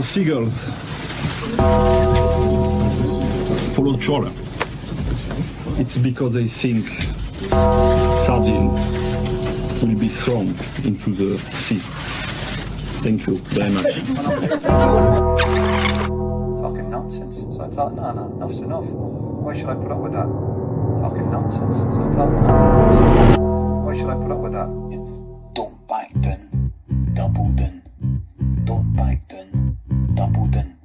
seagulls follow trawler. It's because they think sardines will be thrown into the sea. Thank you very much. Talking nonsense. So I thought, no, enough's enough. Why should I put up with that? Talking nonsense. So I thought, no, enough's enough. Why should I put up with that? Don't back down, double down. Don't back down, double down.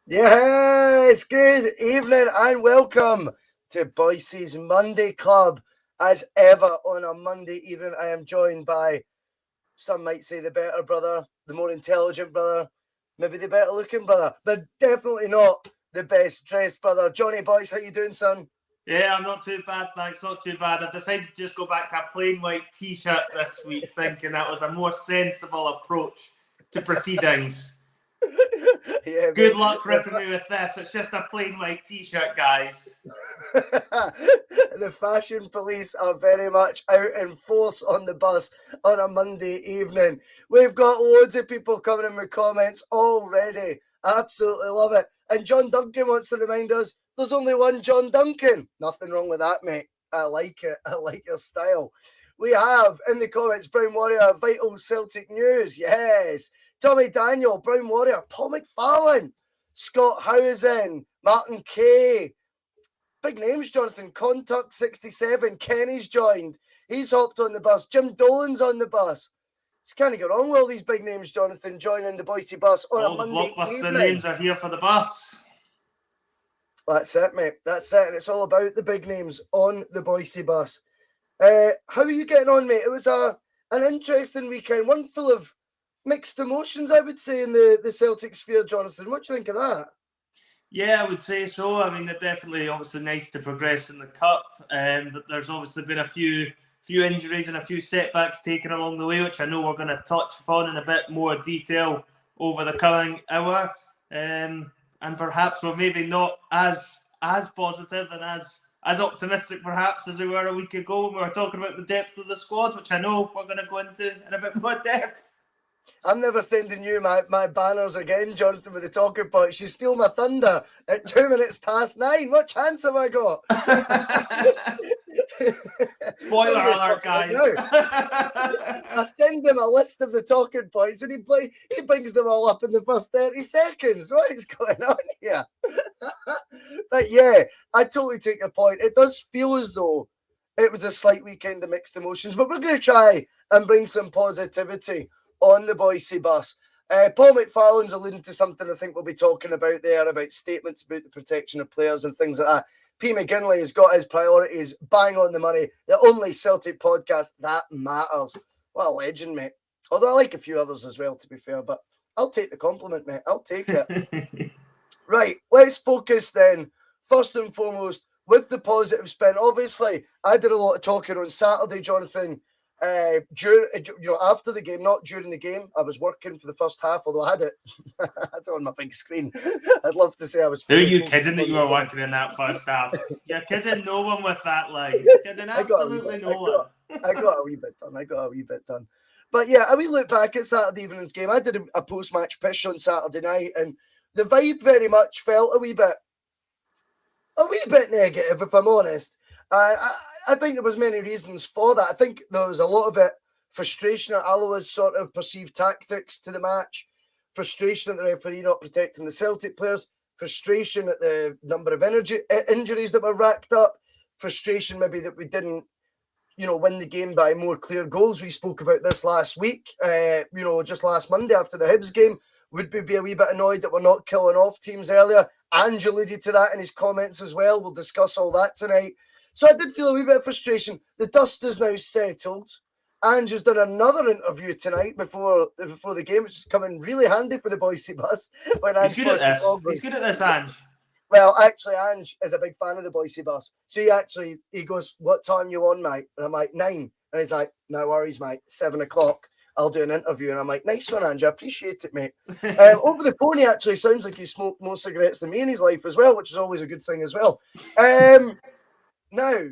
Yes, good evening and welcome to Boyce'S Monday Club. As ever on a Monday evening, I am joined by, some might say, the better brother, the more intelligent brother, maybe the better looking brother, but definitely not the best dressed brother. Johnny Boyce, how you doing, son? Yeah, I'm not too bad, thanks. Not too bad. I've decided to just go back to a plain white T-shirt this week, thinking that was a more sensible approach to proceedings. Yeah, good luck ripping me with this. It's just a plain white T-shirt, guys. The fashion police are very much out in force on the bus on a Monday evening. We've got loads of people coming in with comments already. Absolutely love it. And John Duncan wants to remind us there's only one John Duncan. Nothing wrong with that, mate. I like it. I like your style. We have in the comments Brown Warrior, vital Celtic news. Yes. Tommy Daniel, Brown Warrior, Paul McFarlane, Scott Housen, Martin Kay. Big names, Jonathan. Contact 67. Kenny's joined. He's hopped on the bus. Jim Dolan's on the bus. It's kind of get wrong with all these big names, Jonathan, joining the Bhoycie bus on a Monday evening. All the blockbuster names are here for the bus. That's it, mate. That's it. And it's all about the big names on the Bhoycie bus. How are you getting on, mate? It was an interesting weekend, one full of mixed emotions, I would say, in the Celtic sphere, Jonathan. What do you think of that? Yeah, I would say so. I mean, they're definitely obviously nice to progress in the cup, but there's obviously been a few injuries and a few setbacks taken along the way, which I know we're going to touch upon in a bit more detail over the coming hour. And perhaps we're maybe not as positive and as optimistic perhaps as we were a week ago when we were talking about the depth of the squad, which I know we're going to go into in a bit more depth. I'm never sending you my banners again, Jonathan, with the talking points. You steal my thunder at 2 minutes past 9. What chance have I got? Spoiler alert, guys. I send him a list of the talking points and he brings them all up in the first 30 seconds. What is going on here? But yeah, I totally take your point. It does feel as though it was a slight weekend of mixed emotions, but we're going to try and bring some positivity on the Bhoycie bus. Paul McFarlane's alluding to something I think we'll be talking about there, about statements about the protection of players and things like that. P. McGinley has got his priorities bang on the money. The only Celtic podcast that matters. What a legend, mate. Although I like a few others as well, to be fair, but I'll take the compliment, mate. I'll take it. Right, let's focus then, first and foremost, with the positive spin. Obviously, I did a lot of talking on Saturday, Jonathan, after the game, not during the game. I was working for the first half, although I had it on my big screen. I'd love to say I was. Who are you kidding that you were working in that first half? You're kidding no one with that line. You're kidding absolutely no one. I got a wee bit done. But yeah, a wee look back at Saturday evening's game. I did a post-match pitch on Saturday night, and the vibe very much felt a wee bit negative, if I'm honest. I think there was many reasons for that. I think there was a lot of it frustration at Alloa's sort of perceived tactics to the match, frustration at the referee not protecting the Celtic players, frustration at the number of injuries that were racked up, frustration maybe that we didn't, win the game by more clear goals. We spoke about this last week, just last Monday after the Hibs game. Would we be a wee bit annoyed that we're not killing off teams earlier? Ange alluded to that in his comments as well. We'll discuss all that tonight. So I did feel a wee bit of frustration. The dust is now settled. Ange has done another interview tonight before the game, which is coming really handy for the Bhoycie bus. He's good at this, Ange. Well, actually, Ange is a big fan of the Boyce bus. So he goes, "What time you on, mate?" And I'm like, 9. And he's like, "No worries, mate. 7 o'clock. I'll do an interview." And I'm like, "Nice one, Ange. I appreciate it, mate." Over the phone, he actually sounds like he smoked more cigarettes than me in his life as well, which is always a good thing as well. Now,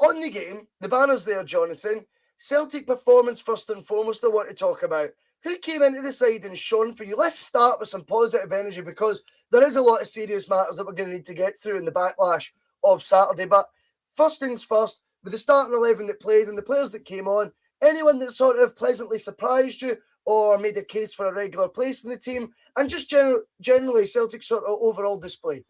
on the game, the banner's there, Jonathan. Celtic performance first and foremost I want to talk about. Who came into the side and shone for you? Let's start with some positive energy, because there is a lot of serious matters that we're going to need to get through in the backlash of Saturday. But first things first, with the starting 11 that played and the players that came on, anyone that sort of pleasantly surprised you or made a case for a regular place in the team, and just generally Celtic's sort of overall display?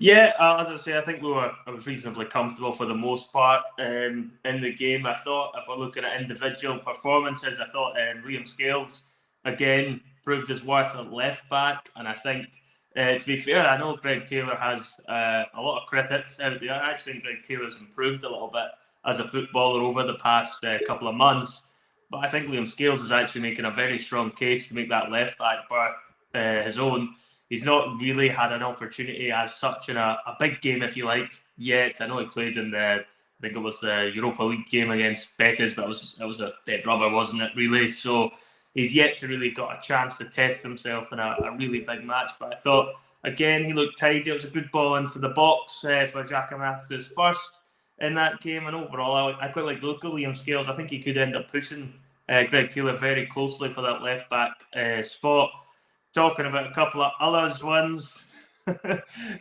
Yeah, as I say, I think I was reasonably comfortable for the most part in the game. I thought, if we're looking at individual performances, I thought Liam Scales, again, proved his worth at left back. And I think, to be fair, I know Greg Taylor has a lot of critics out there. I actually think Greg Taylor's improved a little bit as a footballer over the past couple of months. But I think Liam Scales is actually making a very strong case to make that left back berth his own. He's not really had an opportunity as such in a big game, if you like, yet. I know he played in I think it was the Europa League game against Betis, but it was a dead rubber, wasn't it, really? So he's yet to really got a chance to test himself in a really big match. But I thought, again, he looked tidy. It was a good ball into the box for Giakoumakis' first in that game. And overall, I quite like local Liam Scales. I think he could end up pushing Greg Taylor very closely for that left-back spot. Talking about a couple of others ones, talking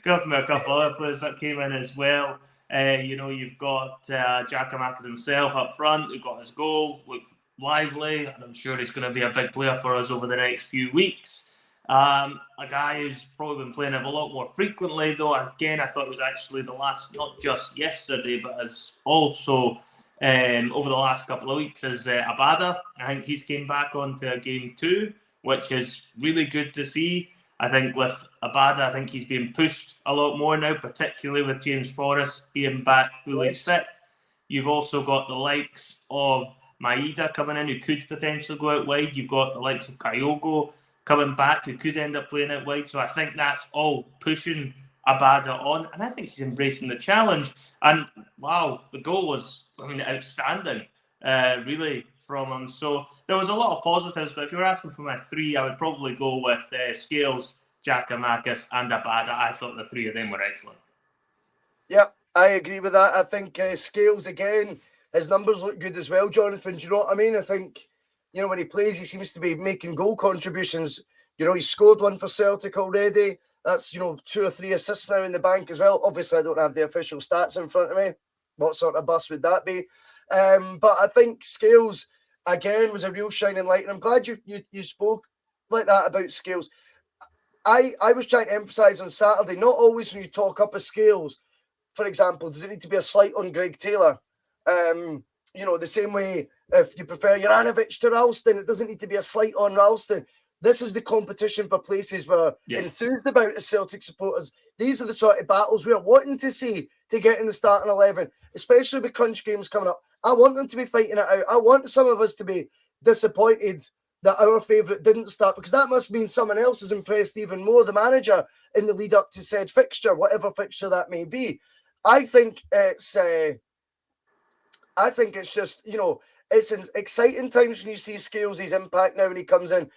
about a couple of other players that came in as well. You've got Giakoumakis himself up front, who got his goal, looked lively, and I'm sure he's going to be a big player for us over the next few weeks. A guy who's probably been playing a lot more frequently, though. Again, I thought it was actually the last, not just yesterday, but as also over the last couple of weeks, is Abada. I think he's came back onto game 2. Which is really good to see. I think with Abada, I think he's being pushed a lot more now, particularly with James Forrest being back fully fit. You've also got the likes of Maeda coming in, who could potentially go out wide. You've got the likes of Kyogo coming back, who could end up playing out wide. So I think that's all pushing Abada on. And I think he's embracing the challenge. And wow, the goal was, outstanding, really, from him. So there was a lot of positives, but if you were asking for my 3, I would probably go with Scales, Giakoumakis and Abada. I thought the 3 of them were excellent. Yep, I agree with that. I think Scales, again, his numbers look good as well, Jonathan. Do you know what I mean? I think, when he plays, he seems to be making goal contributions. He's scored one for Celtic already. That's, 2 or 3 assists now in the bank as well. Obviously, I don't have the official stats in front of me. What sort of bus would that be? But I think Scales, again, was a real shining light. And I'm glad you spoke like that about Scales. I was trying to emphasise on Saturday, not always when you talk up a Scales, for example, does it need to be a slight on Greg Taylor? The same way if you prefer Juranovic to Ralston, it doesn't need to be a slight on Ralston. This is the competition for places we're enthused about as Celtic supporters. These are the sort of battles we're wanting to see to get in the starting 11, especially with crunch games coming up. I want them to be fighting it out. I want some of us to be disappointed that our favourite didn't start, because that must mean someone else has impressed even more the manager in the lead up to said fixture, whatever fixture that may be. I think it's just, it's an exciting times when you see Scales' impact now when he comes in.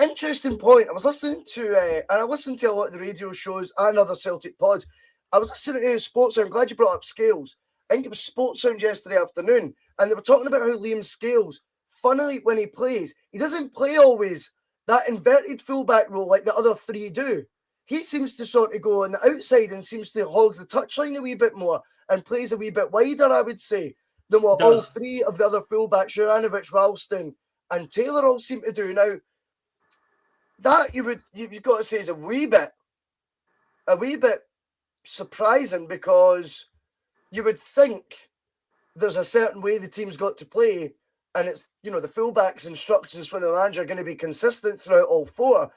Interesting point. I was listening to, and I listened to a lot of the radio shows and other Celtic pods. I was listening to Sports Sound. I'm glad you brought up Scales. I think it was Sports Sound yesterday afternoon, and they were talking about how Liam Scales, funnily, when he plays, he doesn't play always that inverted fullback role like the other three do. He seems to sort of go on the outside and seems to hog the touchline a wee bit more and plays a wee bit wider, I would say, than what all three of the other fullbacks, Juranovic, Ralston, and Taylor, all seem to do. Now, that you've got to say is a wee bit surprising, because you would think there's a certain way the team's got to play, and it's, the fullbacks' instructions from the manager are going to be consistent throughout all four.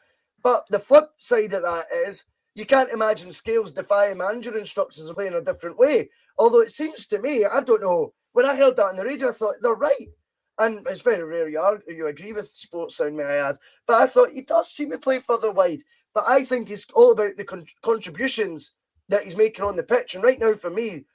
But the flip side of that is you can't imagine Scales defying manager instructions and playing a different way. Although it seems to me, I don't know, when I heard that on the radio, I thought they're right. And it's very rare you agree with Sports Sound, may I add. But I thought he does seem to play further wide. But I think it's all about the contributions that he's making on the pitch. And right now, for me,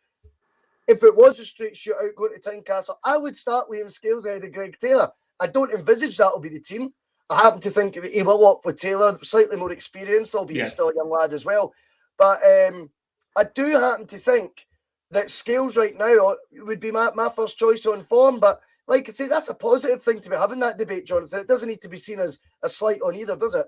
if it was a straight shootout going to Tynecastle, I would start Liam Scales ahead of Greg Taylor. I don't envisage that'll be the team. I happen to think he will walk with Taylor, slightly more experienced, albeit still a young lad as well. But I do happen to think that Scales right now would be my first choice on form. But like I say, that's a positive thing to be having that debate, Jonathan. It doesn't need to be seen as a slight on either, does it?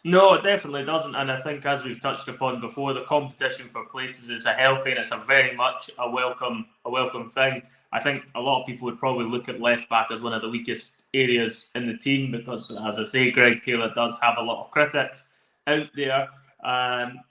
No, it definitely doesn't. And I think, as we've touched upon before, the competition for places is a healthy and it's a very much a welcome thing. I think a lot of people would probably look at left back as one of the weakest areas in the team because, as I say, Greg Taylor does have a lot of critics out there.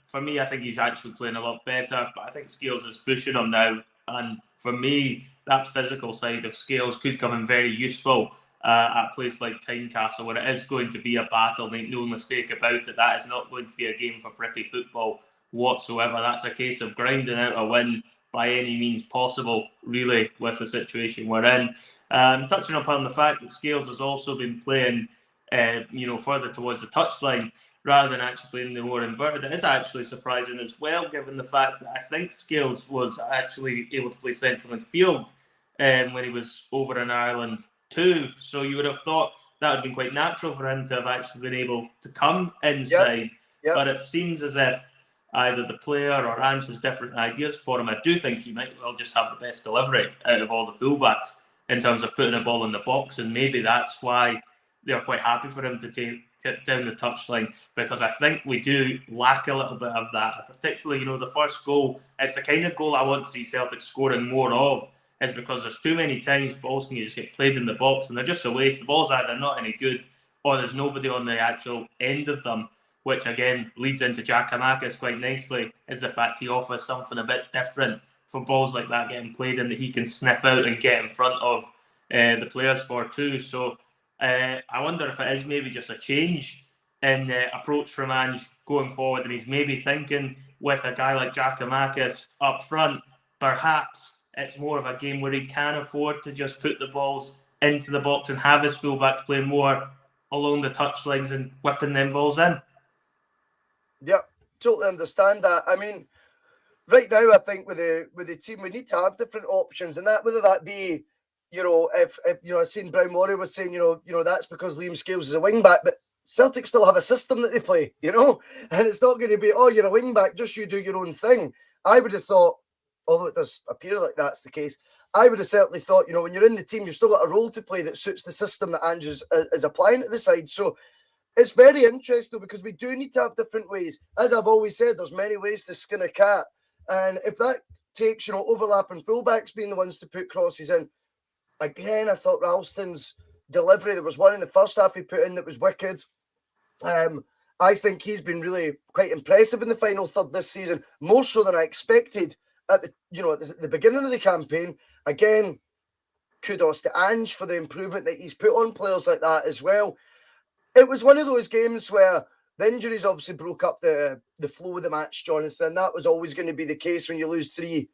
For me, I think he's actually playing a lot better, but I think Scales is pushing him now. And for me, that physical side of Scales could come in very useful at a place like Tynecastle, where it is going to be a battle. Make no mistake about it. That is not going to be a game for pretty football whatsoever. That's a case of grinding out a win by any means possible, really, with the situation we're in. Touching upon the fact that Scales has also been playing, further towards the touchline rather than actually playing the more inverted, it is actually surprising as well, given the fact that I think Scales was actually able to play central midfield when he was over in Ireland too. So you would have thought that would have been quite natural for him to have actually been able to come inside. Yep. But it seems as if either the player or Ange has different ideas for him. I do think he might well just have the best delivery out of all the fullbacks in terms of putting a ball in the box, and maybe that's why they're quite happy for him to take it down the touchline, because I think we do lack a little bit of that. Particularly, the first goal, it's the kind of goal I want to see Celtic scoring more of, is because there's too many times balls can just get played in the box and they're just a waste. The ball's either not any good or there's nobody on the actual end of them, which again leads into Giakoumakis quite nicely, is the fact he offers something a bit different for balls like that getting played in, that he can sniff out and get in front of the players for too. So I wonder if it is maybe just a change in approach from Ange going forward, and he's maybe thinking with a guy like Giakoumakis up front, perhaps it's more of a game where he can afford to just put the balls into the box and have his fullbacks play more along the touchlines and whipping them balls in. Yeah, totally understand that. I mean, right now, I think with the team, we need to have different options, and that whether that be, if I seen Brown Murray was saying, that's because Liam Scales is a wing back, but Celtic still have a system that they play, and it's not going to be, oh, you're a wing back, just you do your own thing. I would have thought, although it does appear like that's the case, I would have certainly thought, when you're in the team, you've still got a role to play that suits the system that Ange is applying to the side. So it's very interesting because we do need to have different ways. As I've always said, there's many ways to skin a cat. And if that takes, overlapping fullbacks being the ones to put crosses in, again, I thought Ralston's delivery, there was one in the first half he put in that was wicked. I think he's been really quite impressive in the final third this season, more so than I expected at the beginning of the campaign. Again, kudos to Ange for the improvement that he's put on players like that as well. It was one of those games where the injuries obviously broke up the flow of the match, Jonathan. That was always going to be the case when you lose three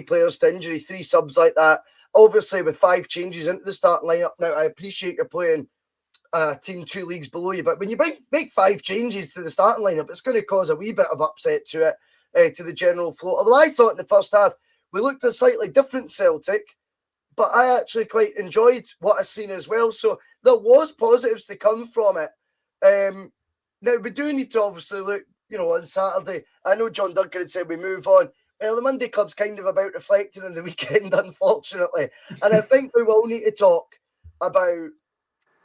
players to injury, 3 subs like that. Obviously, with 5 changes into the starting lineup now, I appreciate you're playing a team 2 leagues below you. But when you make 5 changes to the starting lineup, it's going to cause a wee bit of upset to it, to the general flow. Although I thought in the first half we looked a slightly different Celtic, but I actually quite enjoyed what I've seen as well. So there was positives to come from it. Now we do need to obviously look, on Saturday. I know John Duncan had said we move on. Well, the Monday Club's kind of about reflecting on the weekend, unfortunately. And I think we will need to talk about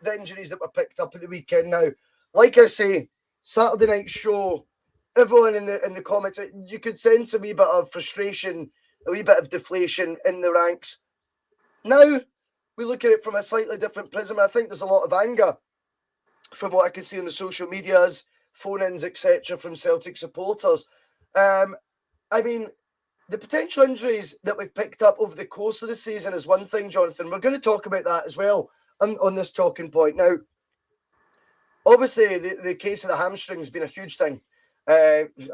the injuries that were picked up at the weekend. Now, like I say, Saturday night show, everyone in the comments, you could sense a wee bit of frustration, a wee bit of deflation in the ranks. Now, we look at it from a slightly different prism. I think there's a lot of anger from what I can see on the social medias, phone-ins, etc., from Celtic supporters. I mean, the potential injuries that we've picked up over the course of the season is one thing, Jonathan. We're going to talk about that as well on this talking point. Now, obviously, the case of the hamstring has been a huge thing.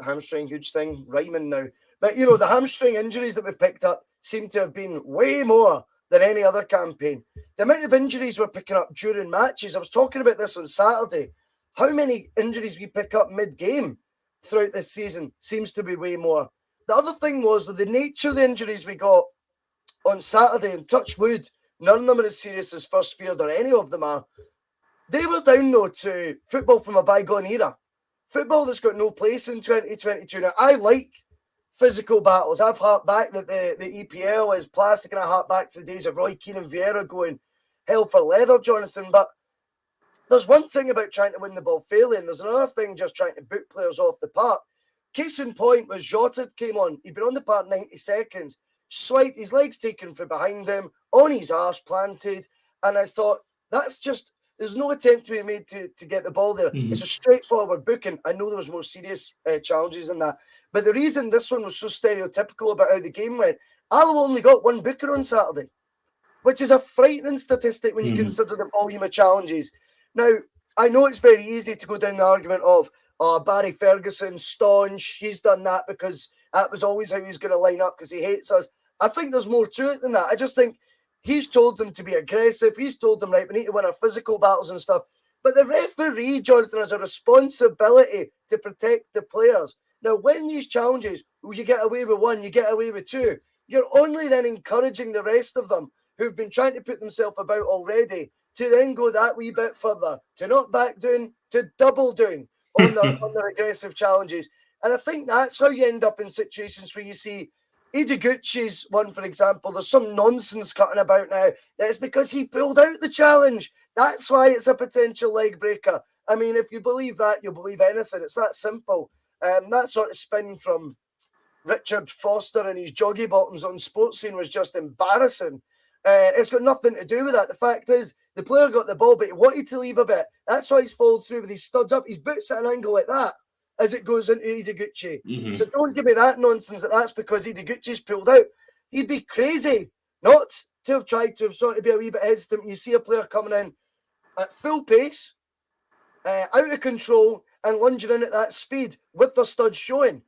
Hamstring, huge thing, rhyming now. But, the hamstring injuries that we've picked up seem to have been way more than any other campaign. The amount of injuries we're picking up during matches, I was talking about this on Saturday. How many injuries we pick up mid-game throughout this season seems to be way more. The other thing was the nature of the injuries we got on Saturday, and touch wood, none of them are as serious as first feared, or any of them are. They were down, though, to football from a bygone era. Football that's got no place in 2022. Now, I like physical battles. I've harked back that the EPL is plastic, and I hark back to the days of Roy Keane and Vieira going hell for leather, Jonathan. But there's one thing about trying to win the ball fairly, and there's another thing just trying to boot players off the park. Case in point was Jota came on. He'd been on the park 90 seconds, swiped, his legs taken from behind him, on his arse planted, and I thought, that's just, there's no attempt to be made to get the ball there. It's a straightforward booking. I know there was more serious challenges than that. But the reason this one was so stereotypical about how the game went, Allo only got 1 booker on Saturday, which is a frightening statistic when you consider the volume of challenges. Now, I know it's very easy to go down the argument of, Barry Ferguson, staunch, he's done that because that was always how he's going to line up because he hates us. I think there's more to it than that. I just think he's told them to be aggressive. He's told them, right, we need to win our physical battles and stuff. But the referee, Jonathan, has a responsibility to protect the players. Now, when these challenges, you get away with 1, you get away with 2, you're only then encouraging the rest of them who've been trying to put themselves about already to then go that wee bit further, to not back down, to double down on their aggressive challenges. And I think that's how you end up in situations where you see Giakoumakis one, for example. There's some nonsense cutting about now. It's because he pulled out the challenge. That's why it's a potential leg breaker. I mean, if you believe that, you'll believe anything. It's that simple. That sort of spin from Richard Foster and his joggy bottoms on Sports Scene was just embarrassing. It's got nothing to do with that. The fact is, the player got the ball, but he wanted to leave a bit. That's why he's followed through with his studs up. His boots at an angle like that as it goes into Giakoumakis. So don't give me that nonsense that's because Giakoumakis pulled out. He'd be crazy not to have tried to sort of be a wee bit hesitant when you see a player coming in at full pace, out of control, and lunging in at that speed with their studs showing.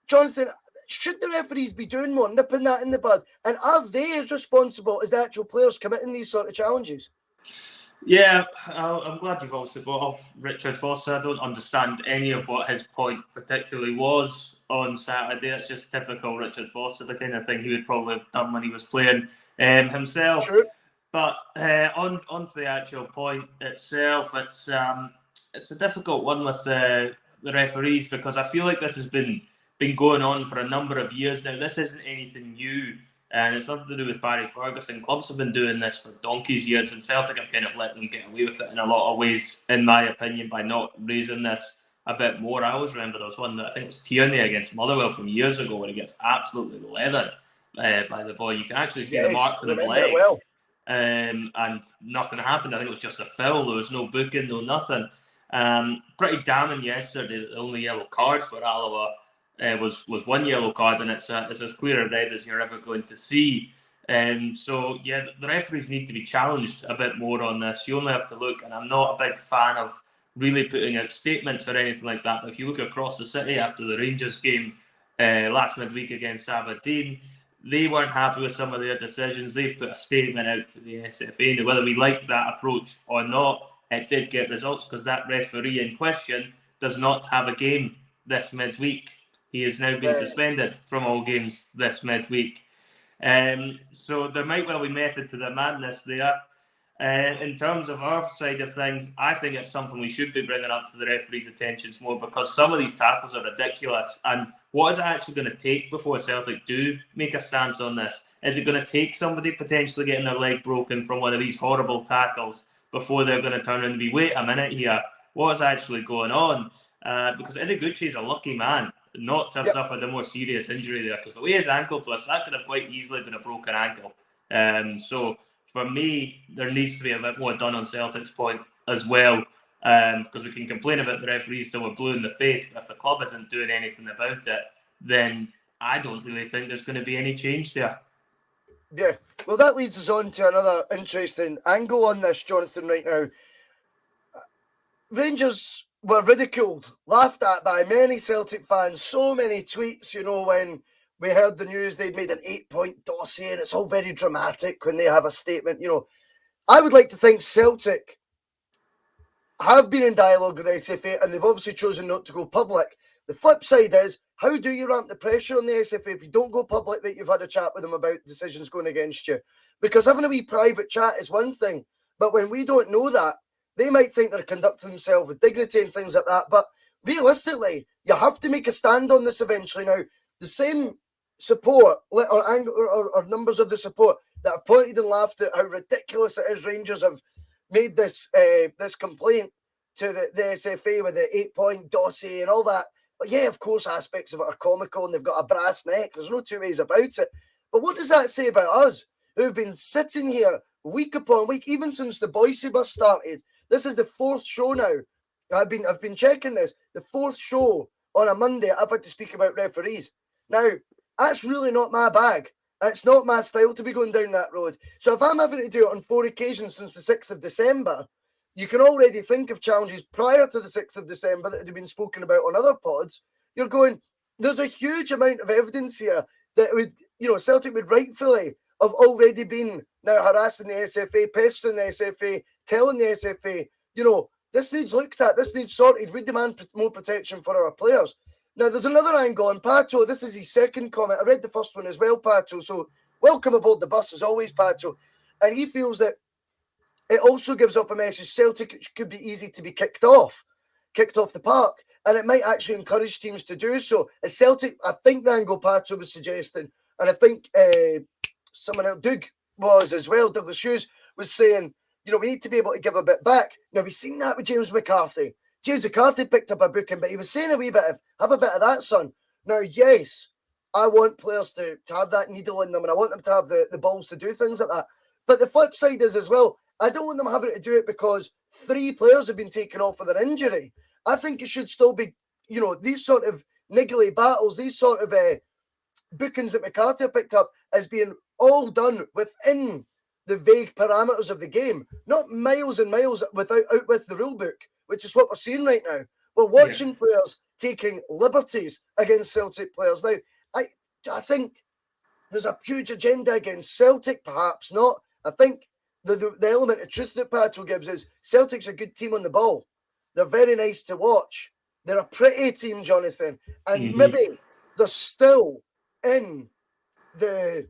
Jonathan, should the referees be doing more, nipping that in the bud? And are they as responsible as the actual players committing these sort of challenges? Yeah, I'm glad you've also brought off Richard Foster. I don't understand any of what his point particularly was on Saturday. It's just typical Richard Foster, the kind of thing he would probably have done when he was playing himself. True. But on to the actual point itself, it's a difficult one with the referees because I feel like this has been going on for a number of years now. This isn't anything new. And it's nothing to do with Barry Ferguson. Clubs have been doing this for donkey's years, and Celtic have kind of let them get away with it in a lot of ways, in my opinion, by not raising this a bit more. I always remember there was one that I think it was Tierney against Motherwell from years ago where he gets absolutely leathered by the boy. You can actually see the mark on his leg. Well. And nothing happened. I think it was just a foul. There was no booking, no nothing. Pretty damning yesterday that the only yellow card for Alloa was 1 yellow card, and it's as clear a red as you're ever going to see. So, yeah, the referees need to be challenged a bit more on this. You only have to look, and I'm not a big fan of really putting out statements or anything like that, but if you look across the city after the Rangers game last midweek against Aberdeen, they weren't happy with some of their decisions. They've put a statement out to the SFA. Now, whether we like that approach or not, it did get results because that referee in question does not have a game this midweek. He has now been suspended from all games this midweek. So there might well be method to the madness there. In terms of our side of things, I think it's something we should be bringing up to the referees' attentions more, because some of these tackles are ridiculous. And what is it actually going to take before Celtic do make a stance on this? Is it going to take somebody potentially getting their leg broken from one of these horrible tackles before they're going to turn around and be, wait a minute here, what is actually going on? Because Giakoumakis is a lucky man not to have suffered a more serious injury there, because the way his ankle twists, that could have quite easily been a broken ankle. So for me, there needs to be a bit more done on Celtic's point as well, because we can complain about the referees till we're blue in the face, but if the club isn't doing anything about it, then I don't really think there's going to be any change there. Yeah, well, that leads us on to another interesting angle on this, Jonathan, right now. Rangers were ridiculed, laughed at by many Celtic fans, so many tweets, when we heard the news they'd made an 8-point dossier, and it's all very dramatic when they have a statement. I would like to think Celtic have been in dialogue with the SFA, and they've obviously chosen not to go public. The flip side is, how do you ramp the pressure on the SFA if you don't go public that you've had a chat with them about decisions going against you? Because having a wee private chat is one thing, but when we don't know that, they might think they're conducting themselves with dignity and things like that. But realistically, you have to make a stand on this eventually. Now, the same support or numbers of the support that have pointed and laughed at how ridiculous it is Rangers have made this complaint to the SFA with the 8-point dossier and all that. But yeah, of course, aspects of it are comical and they've got a brass neck. There's no two ways about it. But what does that say about us, who've been sitting here week upon week, even since the Bhoycie bus started? This is the 4th show now. I've been checking this. The 4th show on a Monday I've had to speak about referees. Now, that's really not my bag. It's not my style to be going down that road. So if I'm having to do it on 4 occasions since the 6th of December, you can already think of challenges prior to the 6th of December that had been spoken about on other pods. You're going, there's a huge amount of evidence here that would, Celtic would rightfully have already been now harassing the SFA, pestering the SFA, telling the SFA, this needs looked at, this needs sorted. We demand more protection for our players. Now, there's another angle on Pato. This is his second comment. I read the first one as well, Pato. So welcome aboard the bus as always, Pato. And he feels that it also gives off a message Celtic could be easy to be kicked off the park. And it might actually encourage teams to do so. As Celtic, I think the angle Pato was suggesting, and I think someone else, Doug was as well, Douglas Hughes, was saying, we need to be able to give a bit back. Now, we've seen that with James McCarthy. James McCarthy picked up a booking, but he was saying a wee bit of, have a bit of that, son. Now, yes, I want players to have that needle in them, and I want them to have the balls to do things like that. But the flip side is as well, I don't want them having to do it because 3 players have been taken off with an injury. I think it should still be, these sort of niggly battles, these sort of bookings that McCarthy picked up as being all done within the vague parameters of the game, not miles and miles out with the rule book, which is what we're seeing right now. We're watching players taking liberties against Celtic players. Now, I think there's a huge agenda against Celtic, perhaps not. I think the element of truth that Pato gives is Celtic's a good team on the ball. They're very nice to watch. They're a pretty team, Jonathan. And maybe they're still in the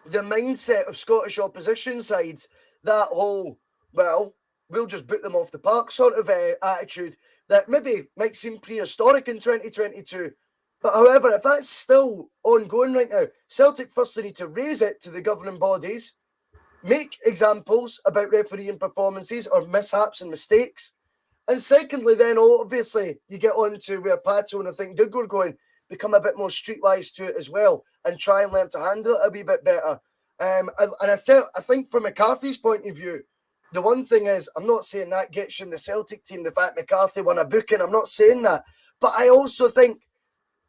mindset of Scottish opposition sides, that whole, we'll just boot them off the park sort of attitude that maybe might seem prehistoric in 2022. But however, if that's still ongoing right now, Celtic firstly need to raise it to the governing bodies, make examples about refereeing performances or mishaps and mistakes. And secondly, then obviously you get on to where Pato and I think Doug were going, become a bit more streetwise to it as well and try and learn to handle it a wee bit better. And I think from McCarthy's point of view, the one thing is, I'm not saying that gets you in the Celtic team, the fact McCarthy won a booking, I'm not saying that. But I also think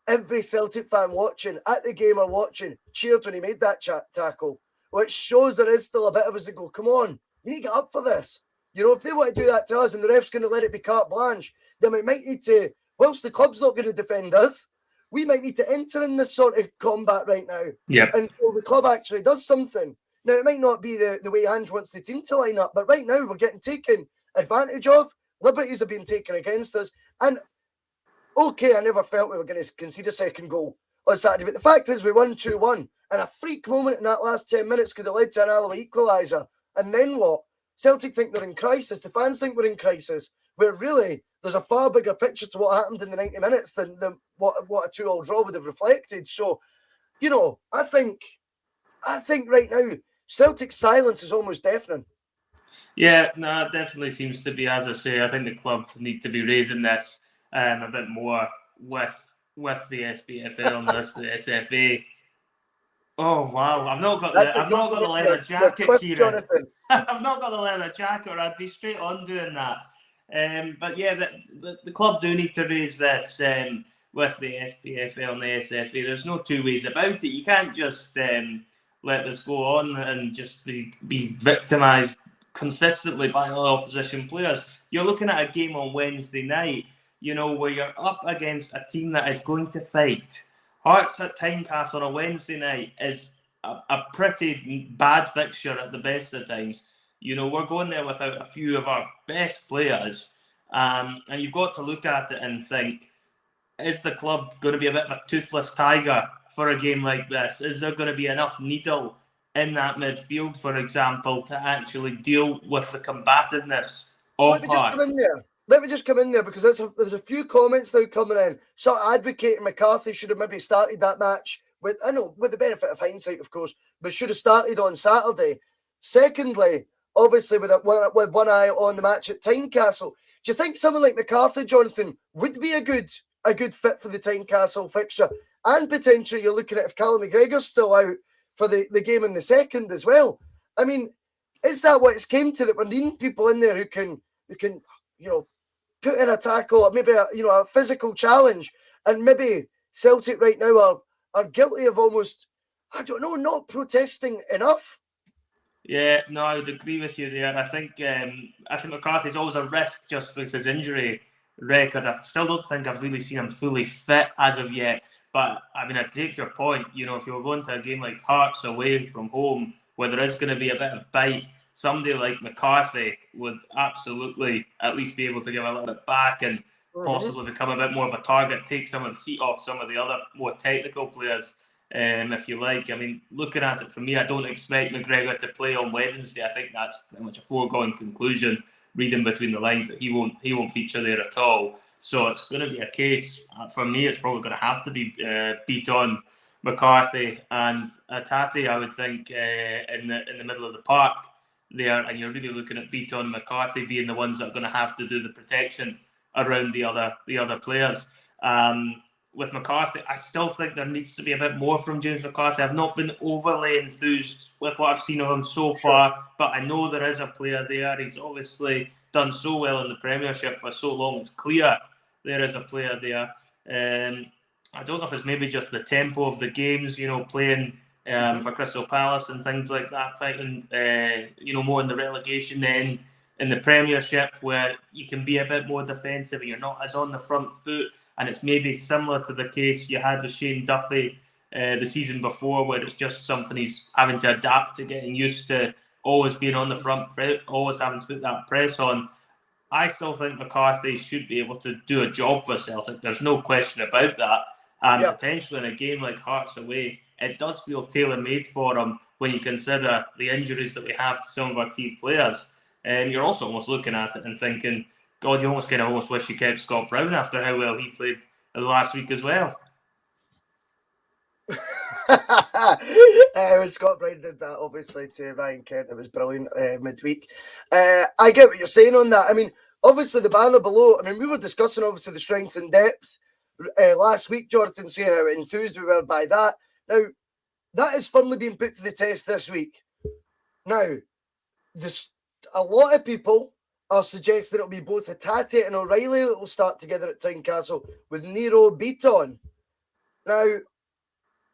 every Celtic fan watching, at the game or watching, cheered when he made that tackle, which shows there is still a bit of us that go, come on, we need to get up for this. If they want to do that to us and the ref's going to let it be carte blanche, then we might need to, whilst the club's not going to defend us, we might need to enter in this sort of combat right now. Yep. Until the club actually does something. Now, it might not be the way Ange wants the team to line up, but right now we're getting taken advantage of. Liberties have been taken against us. And okay, I never felt we were going to concede a second goal on Saturday. But the fact is, we won 2-1. And a freak moment in that last 10 minutes could have led to an Alloa equaliser. And then what? Celtic think they're in crisis. The fans think we're in crisis. Where really, there's a far bigger picture to what happened in the 90 minutes than what a 2-2 draw would have reflected. So, you know, I think right now, Celtic's silence is almost deafening. Yeah, no, it definitely seems to be. As I say, I think the club need to be raising this a bit more with the SPFL and the SFA. Oh wow! I've not got the leather jacket, Kieran. I've not got the leather jacket, or I'd be straight on doing that. But yeah, the club do need to raise this with the SPFL and the SFA. There's no two ways about it. You can't just let this go on and just be victimised consistently by all opposition players. You're looking at a game on Wednesday night, you know, where you're up against a team that is going to fight. Hearts at Tynecastle on a Wednesday night is a pretty bad fixture at the best of times. You know, we're going there without a few of our best players, and you've got to look at it and think, is the club going to be a bit of a toothless tiger for a game like this? Is there going to be enough needle in that midfield, for example, to actually deal with the combativeness of Hearts? Let me just come in there because there's a few comments now coming in. Sort of advocating McCarthy should have maybe started that match with the benefit of hindsight, of course, but should have started on Saturday. Secondly, obviously with one eye on the match at Tynecastle, do you think someone like McCarthy, Jonathan, would be a good fit for the Tynecastle fixture? And potentially you're looking at if Callum McGregor's still out for the game in the second as well. I mean, is that what it's came to, that we're needing people in there who can you know, put in a tackle or maybe a physical challenge? And maybe Celtic right now are guilty of almost, I don't know, not protesting enough. Yeah, no, I would agree with you there. I think McCarthy's always a risk just with his injury record. I still don't think I've really seen him fully fit as of yet. But I mean, I take your point. You know, if you're going to a game like Hearts away from home, where there is going to be a bit of bite, somebody like McCarthy would absolutely at least be able to give a little bit back and possibly become a bit more of a target, take some of the heat off some of the other more technical players, if you like. I mean, looking at it for me, I don't expect McGregor to play on Wednesday. I think that's pretty much a foregone conclusion, reading between the lines, that he won't feature there at all. So it's going to be a case, for me, it's probably going to have to be Beaton, McCarthy and Tati, I would think, in the middle of the park there. And you're really looking at Beaton and McCarthy being the ones that are going to have to do the protection around the other players. With McCarthy, I still think there needs to be a bit more from James McCarthy. I've not been overly enthused with what I've seen of him so far, but I know there is a player there. He's obviously done so well in the Premiership for so long. It's clear there is a player there. I don't know if it's maybe just the tempo of the games, you know, playing for Crystal Palace and things like that, fighting, more in the relegation end in the Premiership, where you can be a bit more defensive and you're not as on the front foot. And it's maybe similar to the case you had with Shane Duffy the season before, where it's just something he's having to adapt to, getting used to always being on the front foot, always having to put that press on. I still think McCarthy should be able to do a job for Celtic. There's no question about that. And potentially in a game like Hearts away, it does feel tailor-made for him when you consider the injuries that we have to some of our key players. And you're also almost looking at it and thinking, God, you almost wish you kept Scott Brown after how well he played last week as well. When Scott Brown did that, obviously, to Ryan Kent, it was brilliant midweek. I get what you're saying on that. I mean, obviously, the banner below, I mean, we were discussing, obviously, the strength and depth last week, Jonathan, saying how enthused we were by that. Now, that is firmly being put to the test this week. Now, a lot of people are suggesting it'll be both Hatate and O'Reilly that will start together at Tynecastle with Nero Beaton. Now,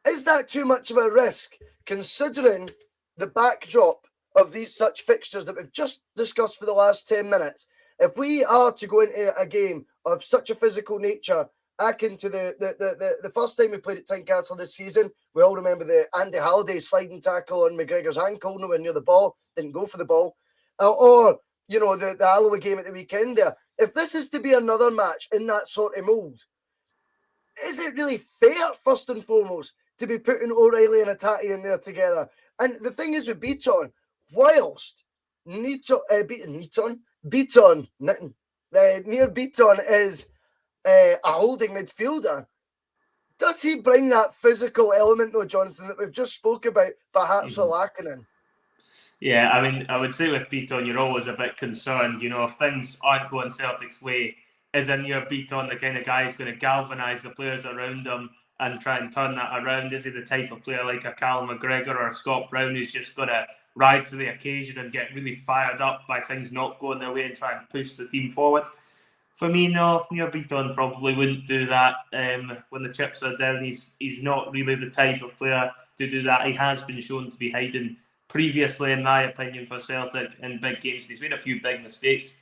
is that too much of a risk, considering the backdrop of these such fixtures that we've just discussed for the last 10 minutes? If we are to go into a game of such a physical nature, akin to the first time we played at Tynecastle this season, we all remember the Andy Halliday sliding tackle on McGregor's ankle, nowhere near the ball, didn't go for the ball, or the Alloa game at the weekend there. If this is to be another match in that sort of mould, is it really fair, first and foremost, to be putting O'Reilly and Hatate in there together? And the thing is with Beaton, whilst Near Beaton is a holding midfielder, does he bring that physical element, though, Jonathan, that we've just spoke about, perhaps we're lacking in? Yeah, I mean, I would say with Beaton, you're always a bit concerned. If things aren't going Celtic's way, is a Near Beaton the kind of guy who's going to galvanise the players around him and try and turn that around? Is he the type of player like a McGregor or a Scott Brown who's just going to rise to the occasion and get really fired up by things not going their way and try and push the team forward? For me, no. Near Beaton probably wouldn't do that. When the chips are down, he's not really the type of player to do that. He has been shown to be hiding previously, in my opinion, for Celtic in big games. He's made a few big mistakes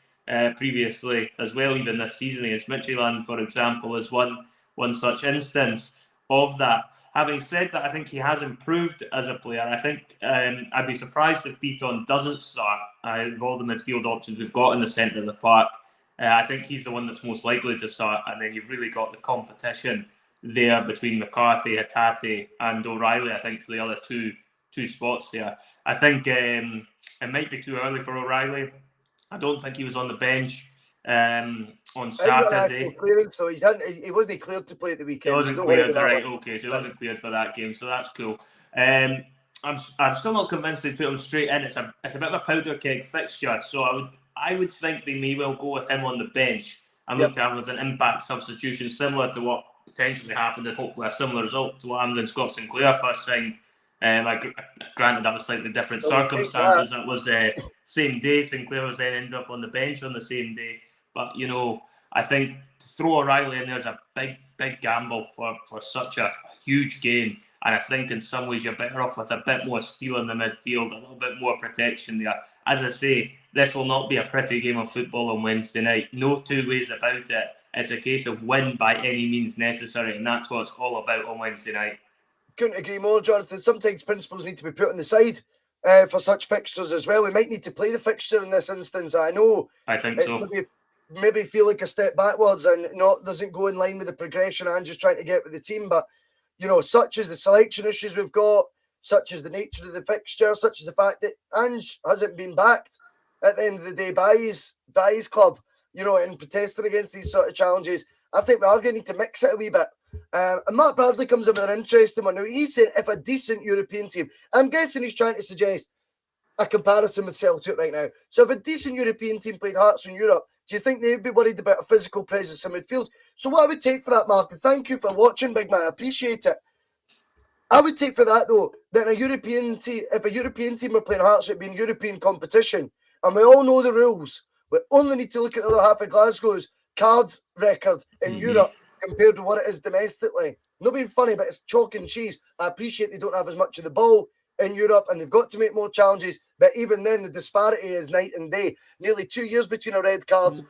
previously as well, even this season against Midfield, for example, is one such instance of that. Having said that, I think he has improved as a player. I think I'd be surprised if Beaton doesn't start of all the midfield options we've got in the centre of the park. I think he's the one that's most likely to start, and then you've really got the competition there between McCarthy, Hatate and O'Reilly, I think, for the other two spots there. I think it might be too early for O'Reilly. I don't think he was on the bench on Saturday. Clearance, so he wasn't cleared to play at the weekend. He wasn't cleared, right? Okay, so he wasn't cleared for that game, so that's cool. I'm still not convinced they put him straight in. It's a bit of a powder keg fixture, so I would think they may well go with him on the bench and look to have him as an impact substitution, similar to what potentially happened, and hopefully a similar result to what happened when Scott Sinclair first signed. Granted, that was slightly different circumstances. That was same day. Sinclair was then ended up on the bench on the same day. But I think to throw O'Reilly in there is a big gamble for such a huge game. And I think in some ways you're better off with a bit more steel in the midfield, a little bit more protection there. As I say, this will not be a pretty game of football on Wednesday night. No two ways about it. It's a case of win by any means necessary, and that's what it's all about on Wednesday night. Couldn't agree more, Jonathan. Sometimes principles need to be put on the side for such fixtures as well. We might need to play the fixture in this instance. I know. I think so. Maybe feel like a step backwards and doesn't go in line with the progression I'm just trying to get with the team. But, such as the selection issues we've got, such as the nature of the fixture, such as the fact that Ange hasn't been backed at the end of the day by his club, and protesting against these sort of challenges, I think we are going to need to mix it a wee bit. And Matt Bradley comes in with an interesting one. Now, he's saying if a decent European team, I'm guessing he's trying to suggest a comparison with Celtic right now. So if a decent European team played Hearts in Europe, do you think they'd be worried about a physical presence in midfield? So what I would take for that, Mark, and thank you for watching, big man, I appreciate it. I would take for that, though, that if a European team were playing Hearts, it'd be in European competition. And we all know the rules. We only need to look at the other half of Glasgow's card record in Europe compared to what it is domestically. Not being funny, but it's chalk and cheese. I appreciate they don't have as much of the ball in Europe and they've got to make more challenges. But even then, the disparity is night and day. Nearly 2 years between a red card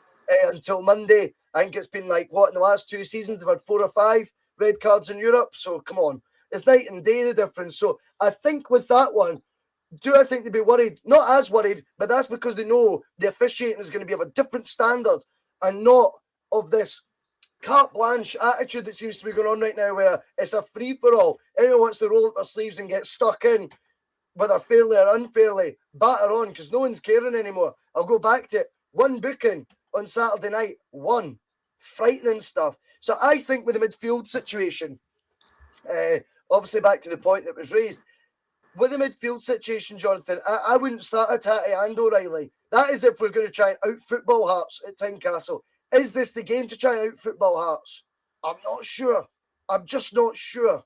until Monday. I think it's been in the last 2 seasons, they've had 4 or 5 red cards in Europe. So come on. It's night and day, the difference. So I think with that one, do I think they'd be worried? Not as worried, but that's because they know the officiating is going to be of a different standard and not of this carte blanche attitude that seems to be going on right now, where it's a free-for-all. Anyone wants to roll up their sleeves and get stuck in, whether fairly or unfairly, batter on, because no one's caring anymore. I'll go back to it. 1 booking on Saturday night. 1. Frightening stuff. So I think with the midfield situation, obviously back to the point that was raised, with the midfield situation, Jonathan, I wouldn't start Hatate and O'Reilly. That is if we're going to try and out-football Hearts at Tynecastle. Is this the game to try and out-football Hearts? I'm not sure. I'm just not sure.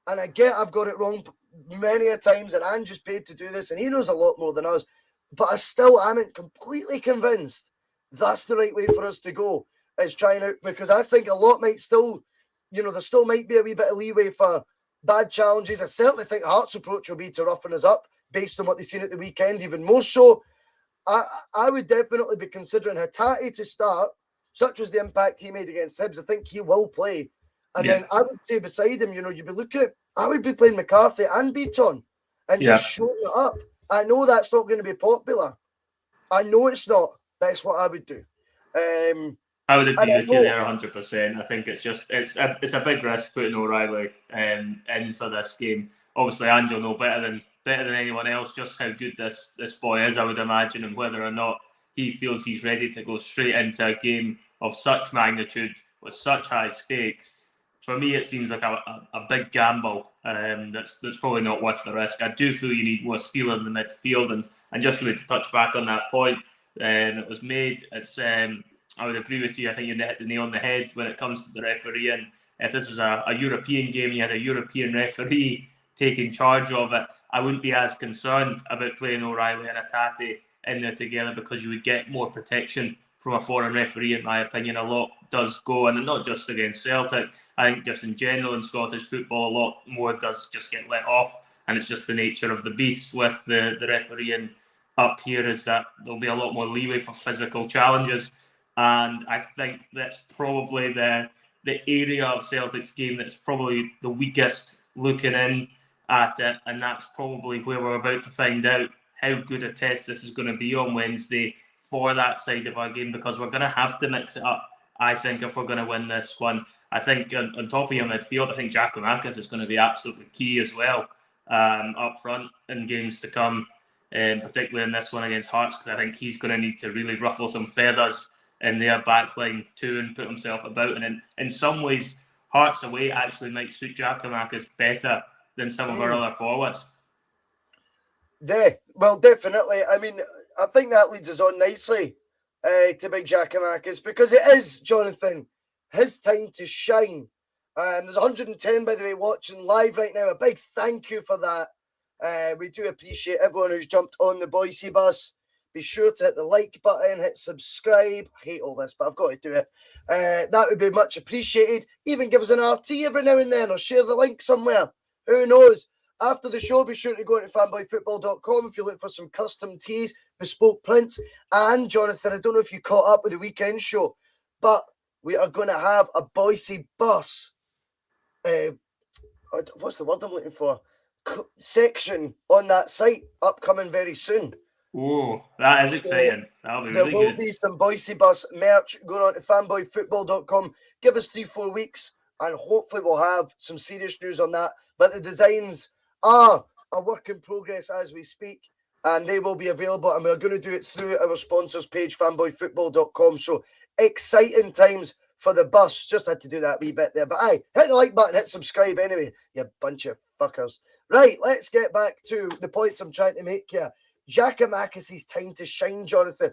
And I get I've got it wrong many a times, and I'm just paid to do this, and he knows a lot more than us. But I still am completely convinced that's the right way for us to go, is trying out, because I think a lot might still, there still might be a wee bit of leeway for bad challenges. I certainly think Hearts' approach will be to roughen us up based on what they've seen at the weekend, even more so. I would definitely be considering Hatate to start, such as the impact he made against Hibs. I think he will play. And then I would say beside him, you'd be looking at, I would be playing McCarthy and Beaton and just showing it up. I know that's not going to be popular. I know it's not. That's what I would do. I would agree with you know, there 100%. I think it's a big risk putting O'Reilly in for this game. Obviously, Angel know better than anyone else just how good this boy is, I would imagine, and whether or not he feels he's ready to go straight into a game of such magnitude with such high stakes. For me, it seems like a big gamble that's probably not worth the risk. I do feel you need more steel in the midfield, and just really to touch back on that point that was made, it's I would agree with you. I think you hit the nail on the head when it comes to the referee. And if this was a European game, you had a European referee taking charge of it, I wouldn't be as concerned about playing O'Reilly and Hatate in there together, because you would get more protection from a foreign referee, in my opinion. A lot does go, and not just against Celtic. I think just in general in Scottish football, a lot more does just get let off, and it's just the nature of the beast with the refereeing up here, is that there'll be a lot more leeway for physical challenges. And I think that's probably the area of Celtic's game that's probably the weakest looking in at it, and that's probably where we're about to find out how good a test this is going to be on Wednesday for that side of our game, because we're going to have to mix it up, I think, if we're going to win this one. I think on top of your midfield, I think Giakoumakis is going to be absolutely key as well up front in games to come, particularly in this one against Hearts, because I think he's going to need to really ruffle some feathers in their backline too and put himself about. And in some ways, Hearts away actually might suit Giakoumakis better than some of our other forwards. Well, definitely. I mean, I think that leads us on nicely to Big Giakoumakis, because it is, Jonathan, his time to shine. There's 110, by the way, watching live right now. A big thank you for that. We do appreciate everyone who's jumped on the Bhoycie bus. Be sure to hit the like button, hit subscribe. I hate all this, but I've got to do it. That would be much appreciated. Even give us an RT every now and then, or share the link somewhere. Who knows? After the show, be sure to go to fanboyfootball.com if you look for some custom tees, bespoke prints. And Jonathan, I don't know if you caught up with the weekend show, but we are going to have a Boyce bus. What's the word I'm looking for? Section on that site upcoming very soon. Oh, that is exciting. That'll be really good. There will be some Boyce bus merch going on to fanboyfootball.com. Give us 3-4 weeks and hopefully we'll have some serious news on that. But the designs are a work in progress as we speak, and they will be available, and we're going to do it through our sponsors page, fanboyfootball.com. So exciting times for the bus. Just had to do that wee bit there. But aye, hit the like button, hit subscribe anyway, you bunch of fuckers. Right, let's get back to the points I'm trying to make here. Giakoumakis' time to shine, Jonathan.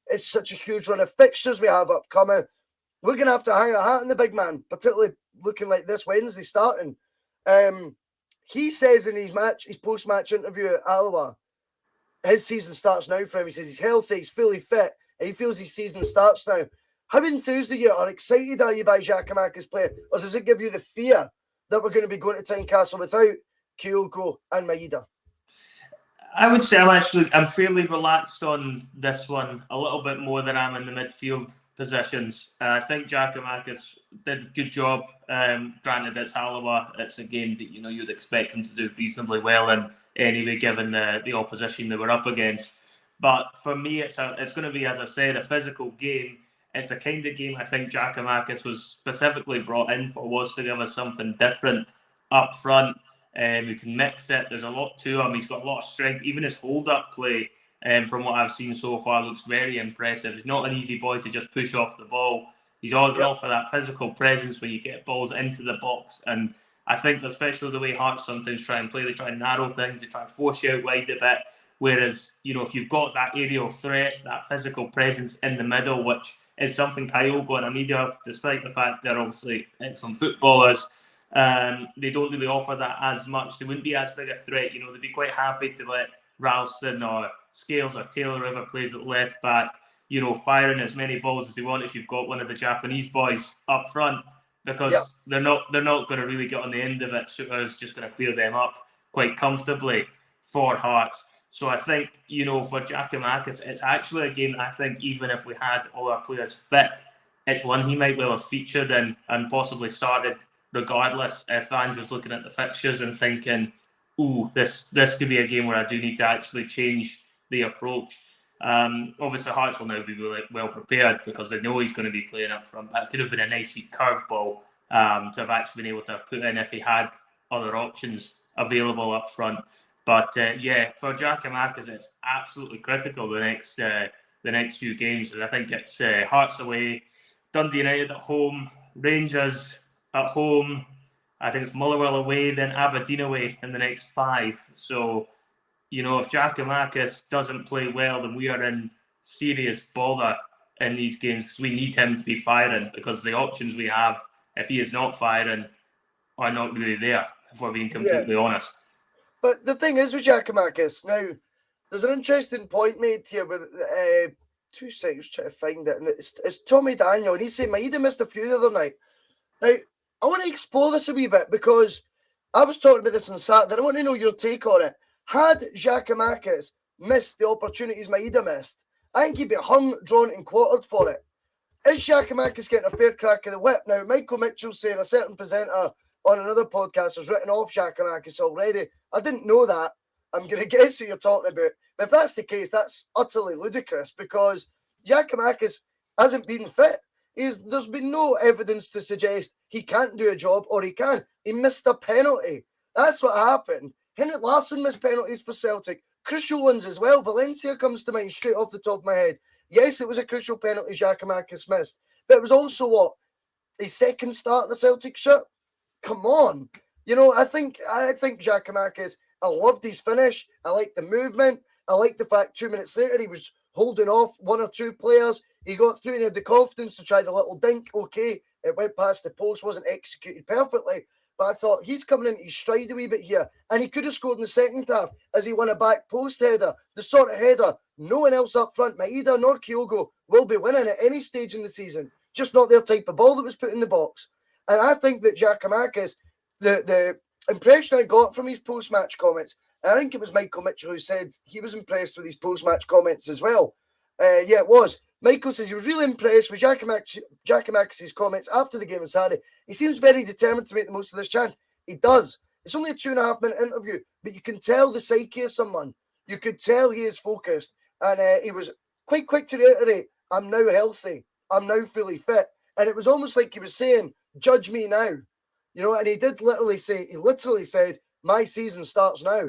It's such a huge run of fixtures we have upcoming. We're going to have to hang a hat on the big man, particularly looking like this Wednesday starting. He says in his post-match interview at Alloa, his season starts now for him. He says he's healthy, he's fully fit, and he feels his season starts now. How enthused are you or excited are you by Giakoumakis playing? Or does it give you the fear that we're going to be going to Tynecastle without Kyogo and Maeda? I would say I'm fairly relaxed on this one, a little bit more than I'm in the midfield positions. I think Giakoumakis did a good job. Granted, it's Alloa. It's a game that you'd expect him to do reasonably well in anyway, given the opposition they were up against. But for me, it's going to be, as I said, a physical game. It's the kind of game I think Giakoumakis was specifically brought in for, was to give us something different up front. We can mix it. There's a lot to him. He's got a lot of strength. Even his hold-up play, from what I've seen so far, looks very impressive. He's not an easy boy to just push off the ball. He's all for that physical presence when you get balls into the box. And I think especially the way Hearts sometimes try and play, they try and narrow things, they try and force you out wide a bit. Whereas, if you've got that aerial threat, that physical presence in the middle, which is something Kyogo and Amida, despite the fact they're obviously excellent footballers, they don't really offer that as much. They wouldn't be as big a threat. They'd be quite happy to let Ralston or Scales or Taylor, whoever plays at left back, firing as many balls as they want if you've got one of the Japanese boys up front, because they're not going to really get on the end of it. Shooter's just going to clear them up quite comfortably for Hearts. So I think, for Giakoumakis, it's actually a game I think even if we had all our players fit, it's one he might well have featured in and possibly started regardless, if Andrew's looking at the fixtures and thinking, this could be a game where I do need to actually change the approach. Obviously, Hearts will now be really well prepared because they know he's going to be playing up front. That could have been a nice wee curveball to have actually been able to have put in if he had other options available up front. But yeah, for Giakoumakis, it's absolutely critical the next few games. And I think it's Hearts away, Dundee United at home, Rangers at home. I think it's Motherwell away, then Aberdeen away in the next 5. So, if Giakoumakis doesn't play well, then we are in serious bother in these games because we need him to be firing, because the options we have, if he is not firing, are not really there, if we're being completely honest. But the thing is with Giakoumakis, now, there's an interesting point made here with 2 seconds, trying to find it, and it's Tommy Daniel, and he said Maeda missed a few the other night. Now, I want to explore this a wee bit because I was talking about this on Saturday, and I want to know your take on it. Had Giakoumakis missed the opportunities Maeda missed, I think he'd be hung, drawn, and quartered for it. Is Giakoumakis getting a fair crack of the whip? Now, Michael Mitchell's saying a certain presenter on another podcast has written off Giakoumakis already. I didn't know that. I'm going to guess who you're talking about. But if that's the case, that's utterly ludicrous because Giakoumakis hasn't been fit. There's been no evidence to suggest he can't do a job or he can. He missed a penalty. That's what happened. Henrik Larsson missed penalties for Celtic. Crucial ones as well. Valencia comes to mind straight off the top of my head. Yes, it was a crucial penalty Giakoumakis missed. But it was also what? His second start in the Celtic shirt? Come on. I think Giakoumakis, I loved his finish. I liked the movement. I liked the fact 2 minutes later he was holding off 1 or 2 players. He got through and had the confidence to try the little dink. Okay, it went past the post, wasn't executed perfectly. But I thought he's coming into his stride a wee bit here. And he could have scored in the second half as he won a back post header. The sort of header no one else up front, Maeda nor Kyogo, will be winning at any stage in the season. Just not their type of ball that was put in the box. And I think that Giakoumakis, the impression I got from his post-match comments, and I think it was Michael Mitchell who said he was impressed with his post-match comments as well. Yeah, it was. Michael says he was really impressed with Giakoumakis' comments after the game on Saturday. He seems very determined to make the most of this chance. He does. It's only a 2.5-minute interview, but you can tell the psyche of someone. You could tell he is focused. And he was quite quick to reiterate, I'm now healthy. I'm now fully fit. And it was almost like he was saying, judge me now. And he literally said, my season starts now.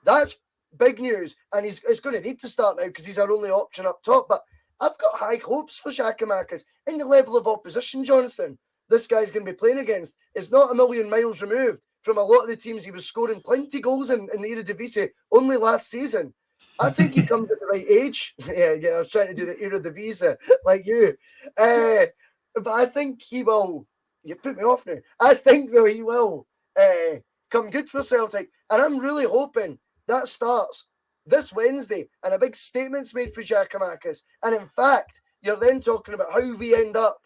That's big news. And he's going to need to start now because he's our only option up top. But I've got high hopes for Giakoumakis in the level of opposition, Jonathan. This guy's going to be playing against. It's not a million miles removed from a lot of the teams he was scoring plenty goals in the Eredivisie only last season. I think he comes at the right age. Yeah, I was trying to do the Eredivisie like you. But I think he will. You put me off now. I think, though, he will come good for Celtic. And I'm really hoping that starts this Wednesday and a big statement's made for Giakoumakis. And in fact, you're then talking about how we end up